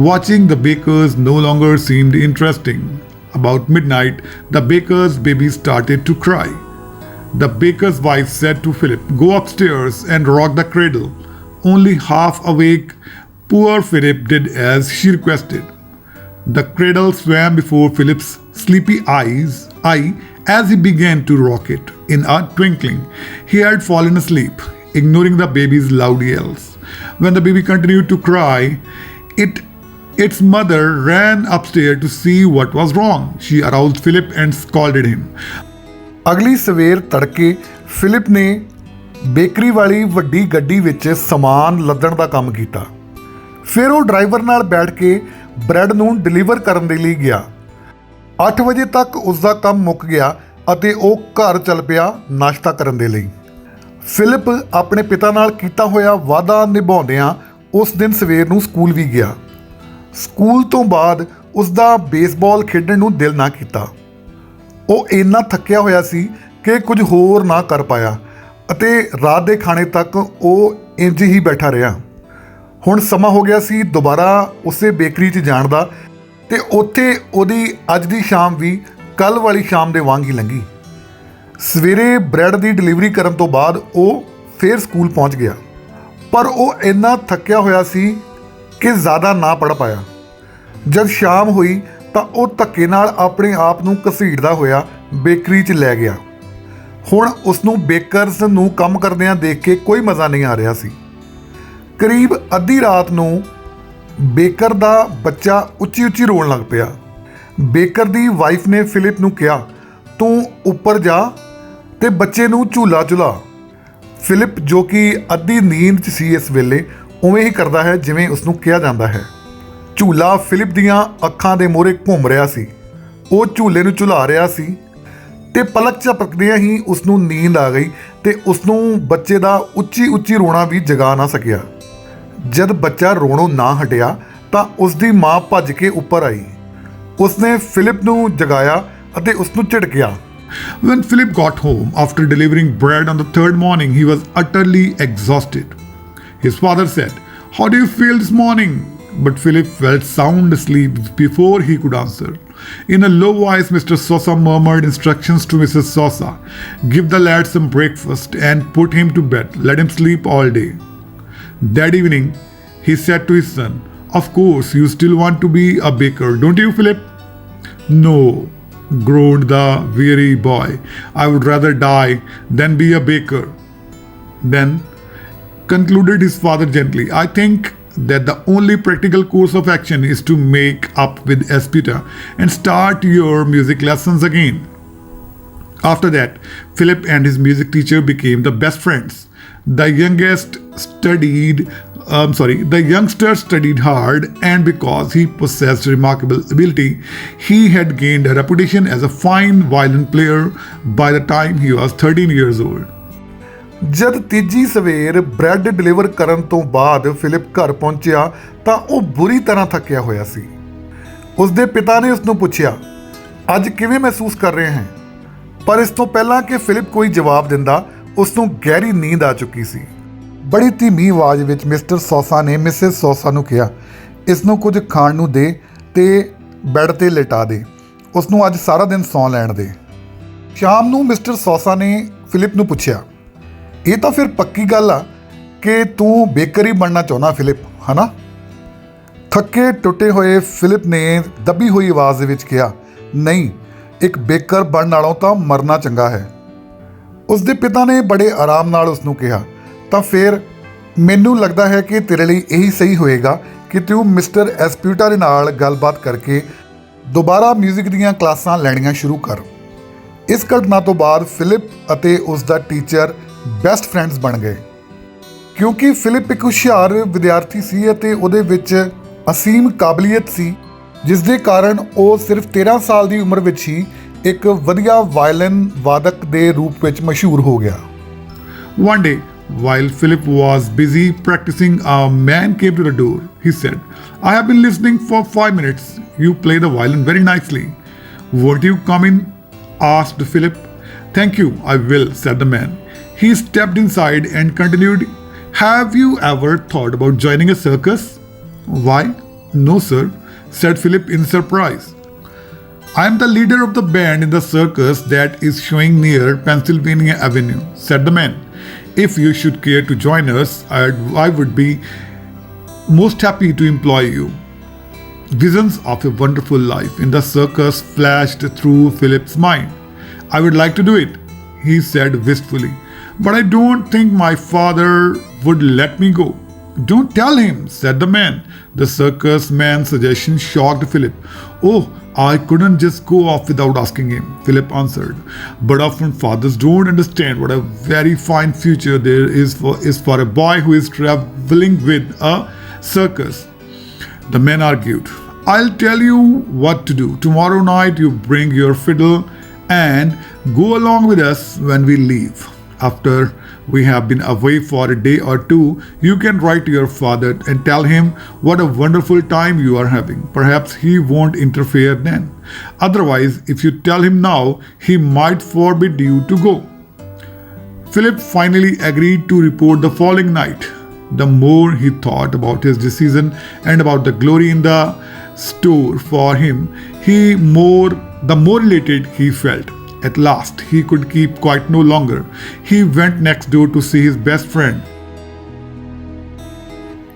Watching the bakers no longer seemed interesting. About midnight, the baker's baby started to cry. The baker's wife said to Philip, "Go upstairs and rock the cradle." Only half awake, poor Philip did as she requested. The cradle swam before Philip's sleepy eye as he began to rock it. In a twinkling, he had fallen asleep, ignoring the baby's loud yells. When the baby continued to cry, its mother ran upstairs to see what was wrong. She aroused Philip and scolded him. ਅਗਲੀ ਸਵੇਰ ਤੜਕੇ Philip ਨੇ bakery ਵਾਲੀ ਵੱਡੀ ਗੱਡੀ ਵਿੱਚ ਸਮਾਨ ਲੱਦਣ ਦਾ ਕੰਮ ਕੀਤਾ। ਫਿਰ ਉਹ ਡਰਾਈਵਰ ਨਾਲ ਬੈਠ ਕੇ ਬ੍ਰੈਡ ਨੂੰ ਡਿਲੀਵਰ ਕਰਨ ਦੇ ਲਈ ਗਿਆ। 8 ਵਜੇ ਤੱਕ ਉਸ ਦਾ ਕੰਮ ਮੁੱਕ ਗਿਆ ਅਤੇ ਉਹ ਘਰ ਚੱਲ ਪਿਆ ਨਾਸ਼ਤਾ ਕਰਨ ਦੇ ਲਈ। ਫਿਲਿਪ ਆਪਣੇ ਪਿਤਾ ਨਾਲ ਕੀਤਾ ਹੋਇਆ ਵਾਅਦਾ ਨਿਭਾਉਂਦਿਆਂ ਉਸ ਦਿਨ ਸਵੇਰ ਨੂੰ ਸਕੂਲ ਵੀ ਗਿਆ। ਸਕੂਲ ਤੋਂ ਬਾਅਦ ਉਸ ਦਾ ਬੇਸਬਾਲ ਖੇਡਣ ਨੂੰ ਦਿਲ ਨਾ ਕੀਤਾ। ਉਹ ਇੰਨਾ ਥੱਕਿਆ ਹੋਇਆ ਸੀ ਕਿ ਕੁਝ ਹੋਰ ਨਾ ਕਰ ਪਾਇਆ ਅਤੇ ਰਾਤ ਦੇ ਖਾਣੇ ਤੱਕ ਉਹ ਇੰਝ ਹੀ ਬੈਠਾ ਰਿਹਾ। ਹੁਣ ਸਮਾਂ ਹੋ ਗਿਆ ਸੀ ਦੁਬਾਰਾ ਉਸੇ ਬੇਕਰੀ 'ਚ ਜਾਣ ਦਾ ਅਤੇ ਉੱਥੇ ਉਹਦੀ ਅੱਜ ਦੀ ਸ਼ਾਮ ਵੀ ਕੱਲ੍ਹ ਵਾਲੀ ਸ਼ਾਮ ਦੇ ਵਾਂਗ ਹੀ ਲੰਘੀ। ਸਵੇਰੇ ਬ੍ਰੈਡ ਦੀ ਡਿਲੀਵਰੀ ਕਰਨ ਤੋਂ ਬਾਅਦ ਉਹ ਫੇਰ ਸਕੂਲ ਪਹੁੰਚ ਗਿਆ, ਪਰ ਉਹ ਇੰਨਾ ਥੱਕਿਆ ਹੋਇਆ ਸੀ ਕਿ ਜ਼ਿਆਦਾ ਨਾ ਪੜ੍ਹ ਪਾਇਆ। ਜਦ ਸ਼ਾਮ ਹੋਈ ਤਾਂ ਉਹ ਧੱਕੇ ਨਾਲ ਆਪਣੇ ਆਪ ਨੂੰ ਘਸੀੜਦਾ ਹੋਇਆ ਬੇਕਰੀ 'ਚ ਲੈ ਗਿਆ। ਹੁਣ ਉਸ ਨੂੰ ਬੇਕਰਸ ਨੂੰ ਕੰਮ ਕਰਦਿਆਂ ਦੇਖ ਕੇ ਕੋਈ ਮਜ਼ਾ ਨਹੀਂ ਆ ਰਿਹਾ ਸੀ। ਕਰੀਬ ਅੱਧੀ ਰਾਤ ਨੂੰ ਬੇਕਰ ਦਾ ਬੱਚਾ ਉੱਚੀ ਉੱਚੀ ਰੋਣ ਲੱਗ ਪਿਆ। ਬੇਕਰ ਦੀ ਵਾਈਫ ਨੇ ਫਿਲਿਪ ਨੂੰ ਕਿਹਾ, "ਤੂੰ ਉੱਪਰ ਜਾ ਤੇ ਬੱਚੇ ਨੂੰ ਝੂਲਾ ਝੁਲਾ।" ਫਿਲਿਪ, ਜੋ ਕਿ ਅੱਧੀ ਨੀਂਦ 'ਚ ਸੀ ਇਸ ਵੇਲੇ, ਉਵੇਂ ਹੀ ਕਰਦਾ ਹੈ ਜਿਵੇਂ ਉਸ ਨੂੰ ਕਿਹਾ ਜਾਂਦਾ ਹੈ। ਝੂਲਾ ਫਿਲਿਪ ਦੀਆਂ ਅੱਖਾਂ ਦੇ ਮੂਹਰੇ ਘੁੰਮ ਰਿਹਾ ਸੀ। ਉਹ ਝੂਲੇ ਨੂੰ ਝੁਲਾ ਰਿਹਾ ਸੀ ਤੇ ਪਲਕ ਝਪਕਦਿਆਂ ਹੀ ਉਸ ਨੂੰ ਨੀਂਦ ਆ ਗਈ ਤੇ ਉਸ ਨੂੰ ਬੱਚੇ ਦਾ ਉੱਚੀ ਉੱਚੀ ਰੋਣਾ ਵੀ ਜਗਾ ਨਾ ਸਕਿਆ। ਜਦ ਬੱਚਾ ਰੋਣੋਂ ਨਾ ਹਟਿਆ ਤਾਂ ਉਸ ਦੀ ਮਾਂ ਭੱਜ ਕੇ ਉੱਪਰ ਆਈ। ਉਸਨੇ ਫਿਲਿਪ ਨੂੰ ਜਗਾਇਆ ਅਤੇ ਉਸ ਨੂੰ ਝਿੜਕਿਆ। When Philip got home after delivering bread on the third morning, he was utterly exhausted. His father said, "How do you feel this morning?" But Philip felt sound asleep before he could answer. In a low voice, Mr. Sosa murmured instructions to Mrs. Sosa. "Give the lad some breakfast and put him to bed. Let him sleep all day." That evening, he said to his son, "Of course, you still want to be a baker, don't you, Philip?" "No," groaned the weary boy. "I would rather die than be a baker." Then concluded his father gently, "I think that the only practical course of action is to make up with Espita and start your music lessons again." After that, Philip and his music teacher became the best friends. The youngster studied hard, and because he possessed remarkable ability, he had gained a reputation as a fine violin player by the time he was 13 years old. ਜਦ ਤੀਜੀ ਸਵੇਰ bread deliver ਕਰਨ ਤੋਂ ਬਾਅਦ Philip ਘਰ ਪਹੁੰਚਿਆ ਤਾਂ ਉਹ ਬੁਰੀ ਤਰ੍ਹਾਂ ਥੱਕਿਆ ਹੋਇਆ ਸੀ। ਉਸਦੇ ਪਿਤਾ ਨੇ ਉਸ ਨੂੰ ਪੁੱਛਿਆ, "ਅੱਜ ਕਿਵੇਂ ਮਹਿਸੂਸ ਕਰ ਰਹੇ ਹੈ?" ਪਰ ਇਸ ਤੋਂ ਪਹਿਲਾਂ ਕਿ ਫਿਲਿਪ ਕੋਈ ਜਵਾਬ ਦਿੰਦਾ, ਉਸ ਨੂੰ ਗਹਿਰੀ ਨੀਂਦ ਆ ਚੁੱਕੀ ਸੀ। ਬੜੀ ਧੀਮੀ ਆਵਾਜ਼ ਵਿੱਚ ਮਿਸਟਰ ਸੋਸਾ ਨੇ ਮਿਸਿਸ ਸੋਸਾ ਨੂੰ ਕਿਹਾ, "ਇਸ ਨੂੰ ਕੁਝ ਖਾਣ ਨੂੰ ਦੇ ਤੇ ਬੈੱਡ 'ਤੇ ਲਿਟਾ ਦੇ। ਉਸ ਨੂੰ ਅੱਜ ਸਾਰਾ ਦਿਨ ਸੌਂ ਲੈਣ ਦੇ।" ਸ਼ਾਮ ਨੂੰ ਮਿਸਟਰ ਸੋਸਾ ਨੇ ਫਿਲਿਪ ਨੂੰ ਪੁੱਛਿਆ, "ਇਹ ਤਾਂ ਫਿਰ ਪੱਕੀ ਗੱਲ ਆ ਕਿ ਤੂੰ ਬੇਕਰ ਹੀ ਬਣਨਾ ਚਾਹੁੰਦਾ ਫਿਲਿਪ, ਹੈ ਨਾ?" ਥੱਕੇ ਟੁੱਟੇ ਹੋਏ ਫਿਲਿਪ ਨੇ ਦੱਬੀ ਹੋਈ ਆਵਾਜ਼ ਦੇ ਵਿੱਚ ਕਿਹਾ, "ਨਹੀਂ, ਇੱਕ ਬੇਕਰ ਬਣਨ ਨਾਲੋਂ ਤਾਂ ਮਰਨਾ ਚੰਗਾ ਹੈ।" ਉਸਦੇ ਪਿਤਾ ਨੇ ਬੜੇ ਆਰਾਮ ਨਾਲ ਉਸ ਨੂੰ ਕਿਹਾ, "ਤਾਂ ਫਿਰ ਮੈਨੂੰ ਲੱਗਦਾ ਹੈ ਕਿ ਤੇਰੇ ਲਈ ਇਹੀ ਸਹੀ ਹੋਏਗਾ ਕਿ ਤੂੰ ਮਿਸਟਰ ਐਸਪਿਊਟਾ ਦੇ ਨਾਲ ਗੱਲਬਾਤ ਕਰਕੇ ਦੁਬਾਰਾ ਮਿਊਜ਼ਿਕ ਦੀਆਂ ਕਲਾਸਾਂ ਲੈਣੀਆਂ ਸ਼ੁਰੂ ਕਰ। ਇਸ ਘਟਨਾ ਤੋਂ ਬਾਅਦ ਫਿਲਿਪ ਅਤੇ ਉਸ ਦਾ ਟੀਚਰ ਬੈਸਟ ਫਰੈਂਡਸ ਬਣ ਗਏ, ਕਿਉਂਕਿ ਫਿਲਿਪ ਇੱਕ ਹੁਸ਼ਿਆਰ ਵਿਦਿਆਰਥੀ ਸੀ ਅਤੇ ਉਹਦੇ ਵਿੱਚ ਅਸੀਮ ਕਾਬਲੀਅਤ ਸੀ, ਜਿਸ ਦੇ ਕਾਰਨ ਉਹ ਸਿਰਫ 13 ਸਾਲ ਦੀ ਉਮਰ ਵਿੱਚ ਹੀ ਇੱਕ ਵਧੀਆ ਵਾਇਲਨ ਵਾਦਕ ਦੇ ਰੂਪ ਵਿੱਚ ਮਸ਼ਹੂਰ ਹੋ ਗਿਆ। One day, while Philip was busy practicing, a man came to the door. He said, "I have been listening for 5 minutes. You play the violin very nicely. Won't you come in?" asked Philip. "Thank you, I will," said the man. He stepped inside and continued, "Have you ever thought about joining a circus?" "Why, no, sir," said Philip in surprise. "I am the leader of the band in the circus that is showing near Pennsylvania Avenue," said the man. "If you should care to join us, I would be most happy to employ you." Visions of a wonderful life in the circus flashed through Philip's mind. "I would like to do it," he said wistfully, "but I don't think my father would let me go." "Don't tell him," said the man. The circus man's suggestion shocked Philip. "Oh, I couldn't just go off without asking him," Philip answered. "But often fathers don't understand what a very fine future there is for a boy who is traveling with a circus." The man argued. "I'll tell you what to do. Tomorrow night you bring your fiddle and go along with us when we leave. After we have been away for a day or two, you can write to your father and tell him what a wonderful time you are having. Perhaps he won't interfere then. Otherwise, if you tell him now, he might forbid you to go." Philip finally agreed to report the following night. The more he thought about his decision and about the glory in the store for him, the more elated he felt. At last, he could keep quiet no longer. He went next door to see his best friend.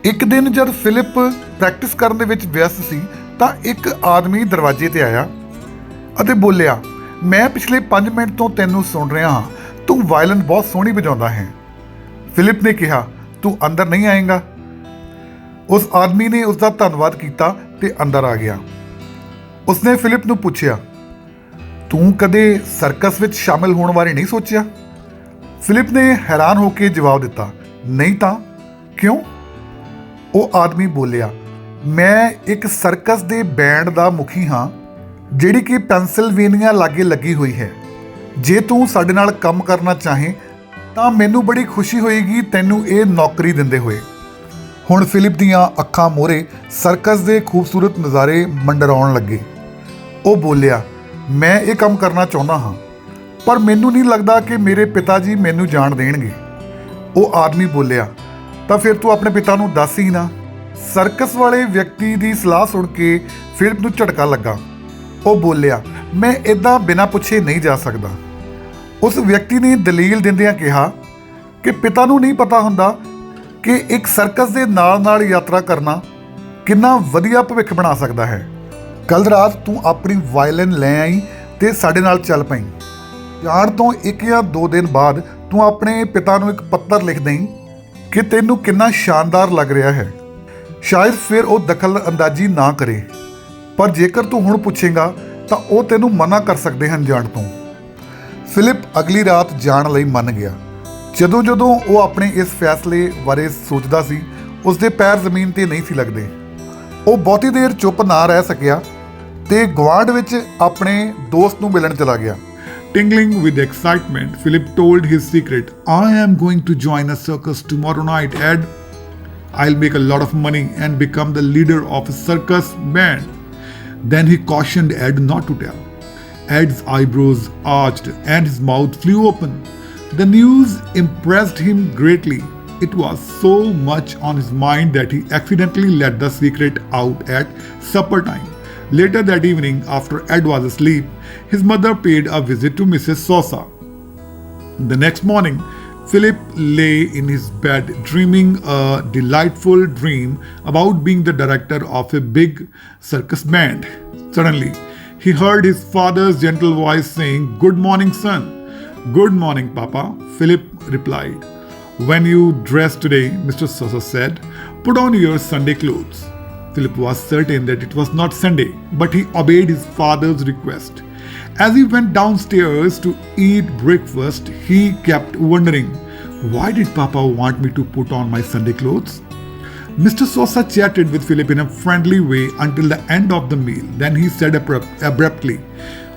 ਇੱਕ ਦਿਨ ਜਦ Philip practice ਕਰਨ ਦੇ ਵਿੱਚ ਵਿਅਸਤ ਸੀ ਤਾਂ ਇੱਕ ਆਦਮੀ ਦਰਵਾਜ਼ੇ ਤੇ ਆਇਆ ਅਤੇ ਬੋਲਿਆ, "ਮੈਂ ਪਿਛਲੇ 5 ਮਿੰਟ ਤੋਂ ਤੈਨੂੰ ਸੁਣ ਰਿਹਾ ਹਾਂ, ਤੂੰ ਵਾਇਲਨ ਬਹੁਤ ਸੋਹਣੀ ਵਜਾਉਂਦਾ ਹੈ।" ਫਿਲਿਪ ਨੇ ਕਿਹਾ, "ਤੂੰ ਅੰਦਰ ਨਹੀਂ ਆਏਂਗਾ?" ਉਸ ਆਦਮੀ ਨੇ ਉਸ ਦਾ ਧੰਨਵਾਦ ਕੀਤਾ ਤੇ ਅੰਦਰ ਆ ਗਿਆ। ਉਸਨੇ ਫਿਲਿਪ ਨੂੰ ਪੁੱਛਿਆ, "ਤੂੰ ਕਦੇ ਸਰਕਸ ਵਿੱਚ ਸ਼ਾਮਿਲ ਹੋਣ ਬਾਰੇ ਨਹੀਂ ਸੋਚਿਆ?" ਫਿਲਿਪ ਨੇ ਹੈਰਾਨ ਹੋ ਕੇ ਜਵਾਬ ਦਿੱਤਾ, "ਨਹੀਂ ਤਾਂ ਕਿਉਂ?" ਉਹ ਆਦਮੀ ਬੋਲਿਆ, "ਮੈਂ ਇੱਕ ਸਰਕਸ ਦੇ ਬੈਂਡ ਦਾ ਮੁਖੀ ਹਾਂ, ਜਿਹੜੀ ਕਿ ਪੈਂਸਿਲਵੇਨੀਆ ਲਾਗੇ ਲੱਗੀ ਹੋਈ ਹੈ। ਜੇ ਤੂੰ ਸਾਡੇ ਨਾਲ ਕੰਮ ਕਰਨਾ ਚਾਹੇ ਤਾਂ ਮੈਨੂੰ ਬੜੀ ਖੁਸ਼ੀ ਹੋਏਗੀ ਤੈਨੂੰ ਇਹ ਨੌਕਰੀ ਦਿੰਦੇ ਹੋਏ। ਹੁਣ ਫਿਲਿਪ ਦੀਆਂ ਅੱਖਾਂ ਮੂਹਰੇ ਸਰਕਸ ਦੇ ਖੂਬਸੂਰਤ ਨਜ਼ਾਰੇ ਮੰਡਰਾਉਣ ਲੱਗੇ। ਉਹ ਬੋਲਿਆ, "ਮੈਂ ਇਹ ਕੰਮ ਕਰਨਾ ਚਾਹੁੰਦਾ ਹਾਂ, ਪਰ ਮੈਨੂੰ ਨਹੀਂ ਲੱਗਦਾ ਕਿ ਮੇਰੇ ਪਿਤਾ ਜੀ ਮੈਨੂੰ ਜਾਣ ਦੇਣਗੇ। ਉਹ ਆਦਮੀ ਬੋਲਿਆ, "ਤਾਂ ਫਿਰ ਤੂੰ ਆਪਣੇ ਪਿਤਾ ਨੂੰ ਦੱਸ ਹੀ ਨਾ। ਸਰਕਸ ਵਾਲੇ ਵਿਅਕਤੀ ਦੀ ਸਲਾਹ ਸੁਣ ਕੇ ਫਿਲਿਪ ਨੂੰ ਝਟਕਾ ਲੱਗਾ। ਉਹ ਬੋਲਿਆ, "ਮੈਂ ਇੱਦਾਂ ਬਿਨਾਂ ਪੁੱਛੇ ਨਹੀਂ ਜਾ ਸਕਦਾ। ਉਸ ਵਿਅਕਤੀ ਨੇ ਦਲੀਲ ਦਿੰਦਿਆਂ ਕਿਹਾ ਕਿ ਪਿਤਾ ਨੂੰ ਨਹੀਂ ਪਤਾ ਹੁੰਦਾ ਕਿ ਇੱਕ ਸਰਕਸ ਦੇ ਨਾਲ ਯਾਤਰਾ ਕਰਨਾ ਕਿੰਨਾ ਵਧੀਆ ਭਵਿੱਖ ਬਣਾ ਸਕਦਾ ਹੈ। ਕੱਲ੍ਹ ਰਾਤ ਤੂੰ ਆਪਣੀ ਵਾਇਲਨ ਲੈ ਆਈ ਤੇ ਸਾਡੇ ਨਾਲ ਚੱਲ ਪਈ। ਜਾਣ ਤੋਂ 1 ਜਾਂ 2 ਦਿਨ ਬਾਅਦ ਤੂੰ ਆਪਣੇ ਪਿਤਾ ਨੂੰ ਇੱਕ ਪੱਤਰ ਲਿਖ ਦੇਈਂ ਕਿ ਤੈਨੂੰ ਕਿੰਨਾ ਸ਼ਾਨਦਾਰ ਲੱਗ ਰਿਹਾ ਹੈ। ਸ਼ਾਇਦ ਫਿਰ ਉਹ ਦਖਲ ਅੰਦਾਜ਼ੀ ਨਾ ਕਰੇ, ਪਰ ਜੇਕਰ ਤੂੰ ਹੁਣ ਪੁੱਛੇਂਗਾ ਤਾਂ ਉਹ ਤੈਨੂੰ ਮਨਾ ਕਰ ਸਕਦੇ ਹਨ ਜਾਣ ਤੋਂ। ਫਿਲਿਪ ਅਗਲੀ ਰਾਤ ਜਾਣ ਲਈ ਮੰਨ ਗਿਆ। ਜਦੋਂ ਉਹ ਆਪਣੇ ਇਸ ਫੈਸਲੇ ਬਾਰੇ ਸੋਚਦਾ ਸੀ, ਉਸਦੇ ਪੈਰ ਜ਼ਮੀਨ 'ਤੇ ਨਹੀਂ ਸੀ ਲੱਗਦੇ। ਉਹ ਬਹੁਤੀ ਦੇਰ ਚੁੱਪ ਨਾ ਰਹਿ ਸਕਿਆ ਤੇ ਗੁਆਂਢ ਵਿੱਚ ਆਪਣੇ ਦੋਸਤ ਨੂੰ ਮਿਲਣ ਚਲਾ ਗਿਆ। Tingling with excitement, Philip told his secret. "I am going to join a circus tomorrow night, Ed. I'll make a lot of money and become the leader of a circus band." Then he cautioned Ed not to tell. Ed's eyebrows arched and his mouth flew open. The news impressed him greatly. It was so much on his mind that he accidentally let the secret out at supper time. Later that evening, after Ed was asleep, his mother paid a visit to Mrs. Sosa. The next morning, Philip lay in his bed dreaming a delightful dream about being the director of a big circus band. Suddenly, he heard his father's gentle voice saying, "Good morning, son." "Good morning, Papa," Philip replied. When you dress today, Mr. Sosa said, put on your Sunday clothes. Philip was certain that it was not Sunday, but he obeyed his father's request. As he went downstairs to eat breakfast, he kept wondering, why did Papa want me to put on my Sunday clothes? Mr. Sosa chatted with Philip in a friendly way until the end of the meal. Then he said abruptly,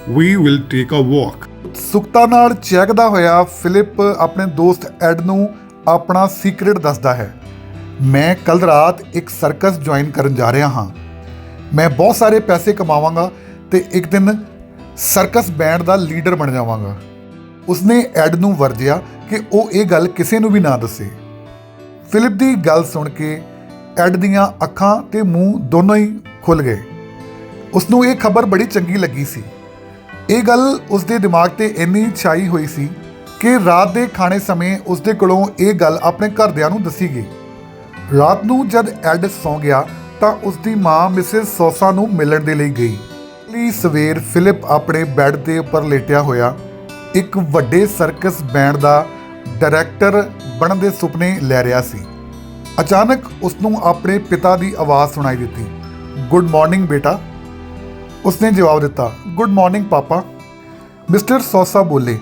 we will take a walk. ਉਤਸੁਕਤਾ ਨਾਲ ਚਹਿਕਦਾ ਹੋਇਆ Philip ਆਪਣੇ ਦੋਸਤ add ਨੂੰ ਆਪਣਾ secret ਦੱਸਦਾ ਹੈ। ਮੈਂ ਕੱਲ੍ਹ ਰਾਤ ਇੱਕ ਸਰਕਸ ਜੁਆਇਨ ਕਰਨ ਜਾ ਰਿਹਾ ਹਾਂ। ਮੈਂ ਬਹੁਤ ਸਾਰੇ ਪੈਸੇ ਕਮਾਵਾਂਗਾ ਤੇ ਇੱਕ ਦਿਨ ਸਰਕਸ ਬੈਂਡ ਦਾ ਲੀਡਰ ਬਣ ਜਾਵਾਂਗਾ। ਉਸਨੇ ਐਡ ਨੂੰ ਵਰਜਿਆ ਕਿ ਉਹ ਇਹ ਗੱਲ ਕਿਸੇ ਨੂੰ ਵੀ ਨਾ ਦੱਸੇ। ਫਿਲਿਪ ਦੀ ਗੱਲ ਸੁਣ ਕੇ ਐਡ ਦੀਆਂ ਅੱਖਾਂ ਤੇ ਮੂੰਹ ਦੋਨੋਂ ਹੀ ਖੁੱਲ੍ਹ ਗਏ। ਉਸਨੂੰ ਇਹ ਖਬਰ ਬੜੀ ਚੰਗੀ ਲੱਗੀ ਸੀ। ਇਹ ਗੱਲ ਉਸਦੇ ਦਿਮਾਗ 'ਤੇ ਇੰਨੀ ਛਾਈ ਹੋਈ ਸੀ ਕਿ ਰਾਤ ਦੇ ਖਾਣੇ ਸਮੇਂ ਉਸਦੇ ਕੋਲੋਂ ਇਹ ਗੱਲ ਆਪਣੇ ਘਰਦਿਆਂ ਨੂੰ ਦੱਸੀ ਗਈ। ਰਾਤ ਨੂੰ ਜਦ ਐਡ ਸੌਂ ਗਿਆ ਤਾਂ ਉਸਦੀ ਮਾਂ ਮਿਸਿਸ ਸੋਸਾ ਨੂੰ ਮਿਲਣ ਦੇ ਲਈ ਗਈ। ਅਗਲੀ ਸਵੇਰ ਫਿਲਿਪ ਆਪਣੇ ਬੈੱਡ ਦੇ ਉੱਪਰ ਲੇਟਿਆ ਹੋਇਆ ਇੱਕ ਵੱਡੇ ਸਰਕਸ ਬੈਂਡ ਦਾ ਡਾਇਰੈਕਟਰ ਬਣਨ ਦੇ ਸੁਪਨੇ ਲੈ ਰਿਹਾ ਸੀ। ਅਚਾਨਕ ਉਸਨੂੰ ਆਪਣੇ ਪਿਤਾ ਦੀ ਆਵਾਜ਼ ਸੁਣਾਈ ਦਿੱਤੀ, ਗੁੱਡ ਮਾਰਨਿੰਗ ਬੇਟਾ। ਉਸਨੇ ਜਵਾਬ ਦਿੱਤਾ, ਗੁੱਡ ਮਾਰਨਿੰਗ ਪਾਪਾ। ਮਿਸਟਰ ਸੋਸਾ ਬੋਲੇ,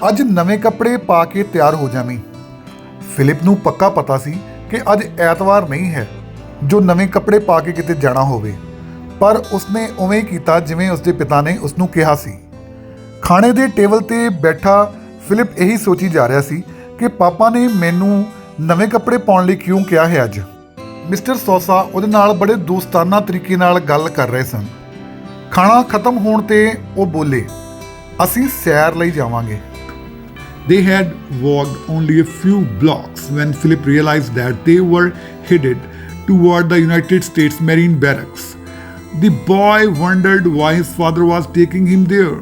ਅੱਜ ਨਵੇਂ ਕੱਪੜੇ ਪਾ ਕੇ ਤਿਆਰ ਹੋ ਜਾਵੀਂ। ਫਿਲਿਪ ਨੂੰ ਪੱਕਾ ਪਤਾ ਸੀ ਕਿ ਅੱਜ ਐਤਵਾਰ ਨਹੀਂ ਹੈ ਜੋ ਨਵੇਂ ਕੱਪੜੇ ਪਾ ਕੇ ਕਿਤੇ ਜਾਣਾ ਹੋਵੇ, ਪਰ ਉਸਨੇ ਉਵੇਂ ਕੀਤਾ ਜਿਵੇਂ ਉਸਦੇ ਪਿਤਾ ਨੇ ਉਸਨੂੰ ਕਿਹਾ ਸੀ। ਖਾਣੇ ਦੇ ਟੇਬਲ 'ਤੇ ਬੈਠਾ ਫਿਲਿਪ ਇਹੀ ਸੋਚੀ ਜਾ ਰਿਹਾ ਸੀ ਕਿ ਪਾਪਾ ਨੇ ਮੈਨੂੰ ਨਵੇਂ ਕੱਪੜੇ ਪਾਉਣ ਲਈ ਕਿਉਂ ਕਿਹਾ ਹੈ ਅੱਜ। ਮਿਸਟਰ ਸੋਸਾ ਉਹਦੇ ਨਾਲ ਬੜੇ ਦੋਸਤਾਨਾ ਤਰੀਕੇ ਨਾਲ ਗੱਲ ਕਰ ਰਹੇ ਸਨ। ਖਾਣਾ ਖਤਮ ਹੋਣ 'ਤੇ ਉਹ ਬੋਲੇ, ਅਸੀਂ ਸੈਰ ਲਈ ਜਾਵਾਂਗੇ। They had walked only a few blocks when Philip realized that they were headed toward the United States Marine Barracks. The boy wondered why his father was taking him there.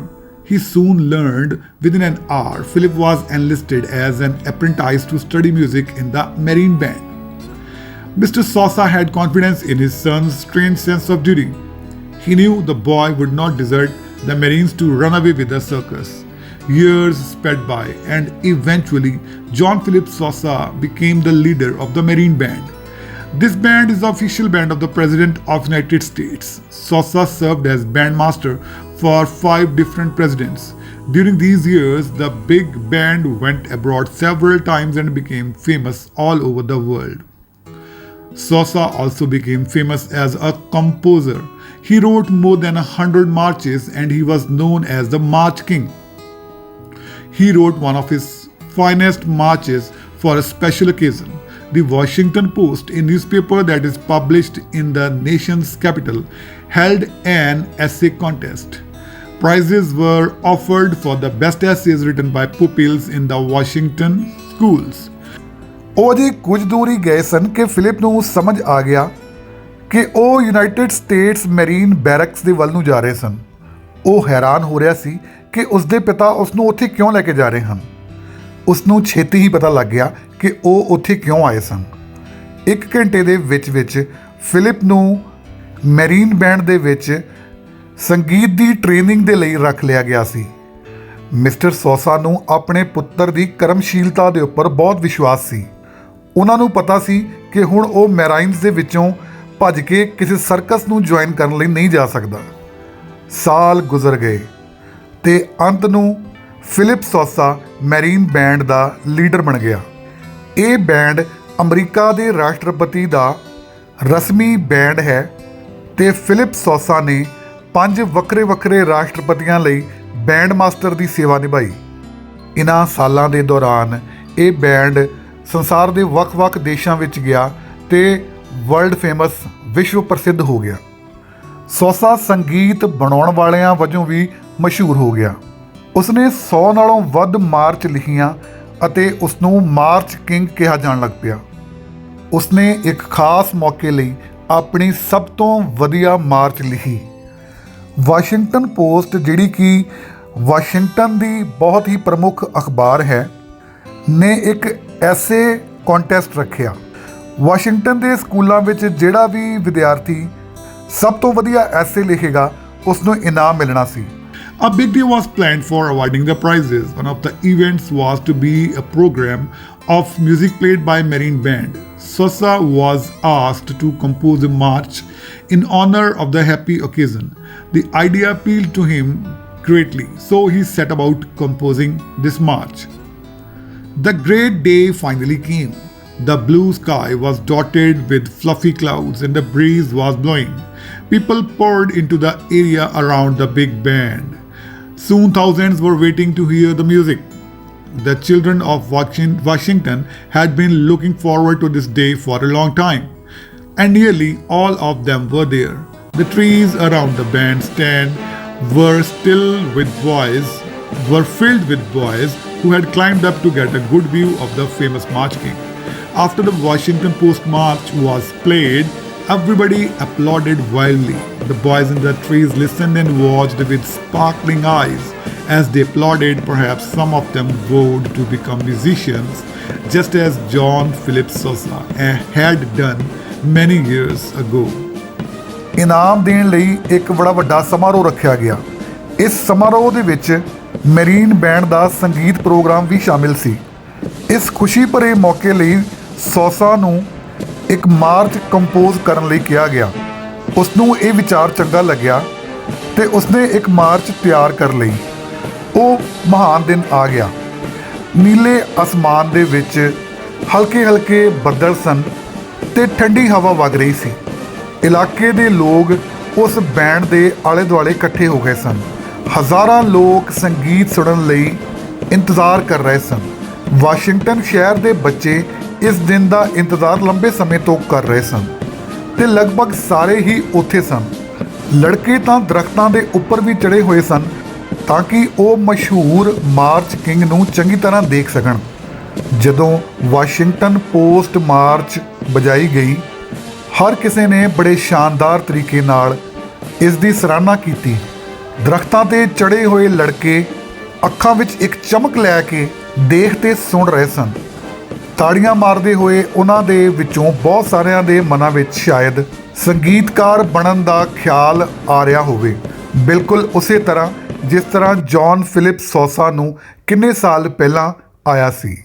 He soon learned within an hour Philip was enlisted as an apprentice to study music in the Marine Band. Mr. Sosa had confidence in his son's strange sense of duty. He knew the boy would not desert the Marines to run away with the circus. Years sped by and eventually John Philip Sosa became the leader of the Marine Band. This band is the official band of the President of the United States. Sosa served as bandmaster for 5 different presidents. During these years, the big band went abroad several times and became famous all over the world. Sosa also became famous as a composer. He wrote more than 100 marches and he was known as the March King. He wrote one of his finest marches for a special occasion. The Washington Post, a newspaper that is published in the nation's capital, held an essay contest. Prizes were offered for the best essays written by pupils in the Washington schools. ਉਹ ਅਜੇ ਕੁਝ ਦੂਰ ਹੀ ਗਏ ਸਨ ਕਿ Philip ਨੂੰ ਸਮਝ ਆ ਗਿਆ ਕਿ ਉਹ ਯੂਨਾਈਟਿਡ ਸਟੇਟਸ ਮੈਰੀਨ ਬੈਰਕਸ ਦੇ ਵੱਲ ਨੂੰ ਜਾ ਰਹੇ ਸਨ। ਉਹ ਹੈਰਾਨ ਹੋ ਰਿਹਾ ਸੀ ਕਿ ਉਸਦੇ ਪਿਤਾ ਉਸ ਨੂੰ ਉੱਥੇ ਕਿਉਂ ਲੈ ਕੇ ਜਾ ਰਹੇ ਹਨ। ਉਸ ਨੂੰ ਛੇਤੀ ਹੀ ਪਤਾ ਲੱਗ ਗਿਆ ਕਿ ਉਹ ਉੱਥੇ ਕਿਉਂ ਆਏ ਸਨ। 1 ਘੰਟੇ ਦੇ ਵਿੱਚ ਫਿਲਿਪ ਨੂੰ ਮੈਰੀਨ ਬੈਂਡ ਦੇ ਵਿੱਚ ਸੰਗੀਤ ਦੀ ਟ੍ਰੇਨਿੰਗ ਦੇ ਲਈ ਰੱਖ ਲਿਆ ਗਿਆ ਸੀ। ਮਿਸਟਰ ਸੋਸਾ ਨੂੰ ਆਪਣੇ ਪੁੱਤਰ ਦੀ ਕਰਮਸ਼ੀਲਤਾ ਦੇ ਉੱਪਰ ਬਹੁਤ ਵਿਸ਼ਵਾਸ ਸੀ। ਉਹਨਾਂ ਨੂੰ ਪਤਾ ਸੀ ਕਿ ਹੁਣ ਉਹ ਮੈਰਾਈਨਸ ਦੇ ਵਿੱਚੋਂ ਭੱਜ ਕੇ ਕਿਸੇ ਸਰਕਸ ਨੂੰ ਜੁਆਇਨ ਕਰਨ ਲਈ ਨਹੀਂ ਜਾ ਸਕਦਾ। ਸਾਲ ਗੁਜ਼ਰ ਗਏ ਤੇ ਅੰਤ ਨੂੰ ਫਿਲਿਪ ਸੋਸਾ ਮੈਰੀਨ ਬੈਂਡ ਦਾ ਲੀਡਰ ਬਣ ਗਿਆ। ਇਹ ਬੈਂਡ ਅਮਰੀਕਾ ਦੇ ਰਾਸ਼ਟਰਪਤੀ ਦਾ ਰਸਮੀ ਬੈਂਡ ਹੈ ਤੇ ਫਿਲਿਪ ਸੋਸਾ ਨੇ 5 ਵੱਖਰੇ ਰਾਸ਼ਟਰਪਤੀਆਂ ਲਈ ਬੈਂਡ ਮਾਸਟਰ ਦੀ ਸੇਵਾ ਨਿਭਾਈ। ਇਹਨਾਂ ਸਾਲਾਂ ਦੇ ਦੌਰਾਨ ਇਹ ਬੈਂਡ ਸੰਸਾਰ ਦੇ ਵੱਖ-ਵੱਖ ਦੇਸ਼ਾਂ ਵਿੱਚ ਗਿਆ ਤੇ ਵਰਲਡ ਫੇਮਸ ਵਿਸ਼ਵ ਪ੍ਰਸਿੱਧ ਹੋ ਗਿਆ। ਸੋਸਾ ਸੰਗੀਤ ਬਣਾਉਣ ਵਾਲਿਆਂ ਵਜੋਂ ਵੀ ਮਸ਼ਹੂਰ ਹੋ ਗਿਆ। ਉਸਨੇ 100 ਨਾਲੋਂ ਵੱਧ ਮਾਰਚ ਲਿਖੀਆਂ ਅਤੇ ਉਸ ਨੂੰ ਮਾਰਚ ਕਿੰਗ ਕਿਹਾ ਜਾਣ ਲੱਗ ਪਿਆ। ਉਸਨੇ ਇੱਕ ਖਾਸ ਮੌਕੇ ਲਈ ਆਪਣੀ ਸਭ ਤੋਂ ਵਧੀਆ ਮਾਰਚ ਲਿਖੀ। ਵਾਸ਼ਿੰਗਟਨ ਪੋਸਟ, ਜਿਹੜੀ ਕਿ ਵਾਸ਼ਿੰਗਟਨ ਦੀ ਬਹੁਤ ਹੀ ਪ੍ਰਮੁੱਖ ਅਖਬਾਰ ਹੈ, ਨੇ ਇੱਕ ਐਸੇ ਕੰਟੈਸਟ ਰੱਖਿਆ। ਵਾਸ਼ਿੰਗਟਨ ਦੇ ਸਕੂਲਾਂ ਵਿੱਚ ਜਿਹੜਾ ਵੀ ਵਿਦਿਆਰਥੀ ਸਭ ਤੋਂ ਵਧੀਆ ਐਸੇ ਲਿਖੇਗਾ ਉਸ ਨੂੰ ਇਨਾਮ ਮਿਲਣਾ ਸੀ। A big day was planned for awarding the prizes. One of the events was to be a program of music played by Marine Band. Sosa was asked to compose a march in honor of the happy occasion. The idea appealed to him greatly, so he set about composing this march. The great day finally came. The blue sky was dotted with fluffy clouds and the breeze was blowing. People poured into the area around the big band. Soon thousands were waiting to hear the music. The children of Washington had been looking forward to this day for a long time, and nearly all of them were there. The trees around the bandstand were filled with boys who had climbed up to get a good view of the famous March King. After the Washington Post March was played, everybody applauded wildly. The boys in the trees listened and watched with sparkling eyes. As they applauded, perhaps some of them vowed to become musicians, just as John Philip Sosa had done many years ago. ਇਨਾਮ ਦੇਣ ਲਈ ਇੱਕ ਬੜਾ ਵੱਡਾ ਸਮਾਰੋਹ ਰੱਖਿਆ ਗਿਆ। ਇਸ ਸਮਾਰੋਹ ਦੇ ਵਿੱਚ ਮੈਰੀਨ ਬੈਂਡ ਦਾ ਸੰਗੀਤ ਪ੍ਰੋਗਰਾਮ ਵੀ ਸ਼ਾਮਿਲ ਸੀ। ਇਸ ਖੁਸ਼ੀ ਭਰੇ ਮੌਕੇ ਲਈ ਸੋਸਾ ਨੂੰ ਇੱਕ ਮਾਰਚ ਕੰਪੋਜ਼ ਕਰਨ ਲਈ ਕਿਹਾ ਗਿਆ। ਉਸ ਨੂੰ ਇਹ ਵਿਚਾਰ ਚੰਗਾ ਲੱਗਿਆ ਤੇ ਉਸਨੇ ਇੱਕ ਮਾਰਚ ਤਿਆਰ ਕਰ ਲਈ। ਉਹ ਮਹਾਨ ਦਿਨ ਆ ਗਿਆ। ਨੀਲੇ ਅਸਮਾਨ ਦੇ ਵਿੱਚ ਹਲਕੇ ਹਲਕੇ ਬੱਦਲ ਸਨ ਤੇ ਠੰਡੀ ਹਵਾ ਵਗ ਰਹੀ ਸੀ। ਇਲਾਕੇ ਦੇ ਲੋਕ ਉਸ ਬੈਂਡ ਦੇ ਆਲੇ ਦੁਆਲੇ ਇਕੱਠੇ ਹੋ ਗਏ ਸਨ। ਹਜ਼ਾਰਾਂ ਲੋਕ ਸੰਗੀਤ ਸੁਣਨ ਲਈ ਇੰਤਜ਼ਾਰ ਕਰ ਰਹੇ ਸਨ। ਵਾਸ਼ਿੰਗਟਨ ਸ਼ਹਿਰ ਦੇ ਬੱਚੇ ਇਸ ਦਿਨ ਦਾ ਇੰਤਜ਼ਾਰ ਲੰਬੇ ਸਮੇਂ ਤੋਂ ਕਰ ਰਹੇ ਸਨ ਤੇ ਲਗਭਗ ਸਾਰੇ ਹੀ ਉੱਥੇ ਸਨ। ਲੜਕੇ ਤਾਂ ਦਰਖਤਾਂ ਦੇ ਉੱਪਰ ਵੀ ਚੜ੍ਹੇ ਹੋਏ ਸਨ ਤਾਂ ਕਿ ਉਹ ਮਸ਼ਹੂਰ ਮਾਰਚ ਕਿੰਗ ਨੂੰ ਚੰਗੀ ਤਰ੍ਹਾਂ ਦੇਖ ਸਕਣ। ਜਦੋਂ ਵਾਸ਼ਿੰਗਟਨ ਪੋਸਟ ਮਾਰਚ ਵਜਾਈ ਗਈ, ਹਰ ਕਿਸੇ ਨੇ ਬੜੇ ਸ਼ਾਨਦਾਰ ਤਰੀਕੇ ਨਾਲ ਇਸ ਦੀ ਸਰਾਹਨਾ ਕੀਤੀ। ਦਰਖਤਾਂ 'ਤੇ ਚੜ੍ਹੇ ਹੋਏ ਲੜਕੇ ਅੱਖਾਂ ਵਿੱਚ ਇੱਕ ਚਮਕ ਲੈ ਕੇ ਦੇਖ ਤੇ ਸੁਣ ਰਹੇ ਸਨ। ਤਾੜੀਆਂ ਮਾਰਦੇ ਹੋਏ ਉਹਨਾਂ ਦੇ ਵਿੱਚੋਂ ਬਹੁਤ ਸਾਰਿਆਂ ਦੇ ਮਨਾਂ ਵਿੱਚ ਸ਼ਾਇਦ ਸੰਗੀਤਕਾਰ ਬਣਨ ਦਾ ਖਿਆਲ ਆ ਰਿਹਾ ਹੋਵੇ, ਬਿਲਕੁਲ ਉਸੇ ਤਰ੍ਹਾਂ ਜਿਸ ਤਰ੍ਹਾਂ ਜੌਨ ਫਿਲਿਪ ਸੋਸਾ ਨੂੰ ਕਿੰਨੇ ਸਾਲ ਪਹਿਲਾਂ ਆਇਆ ਸੀ।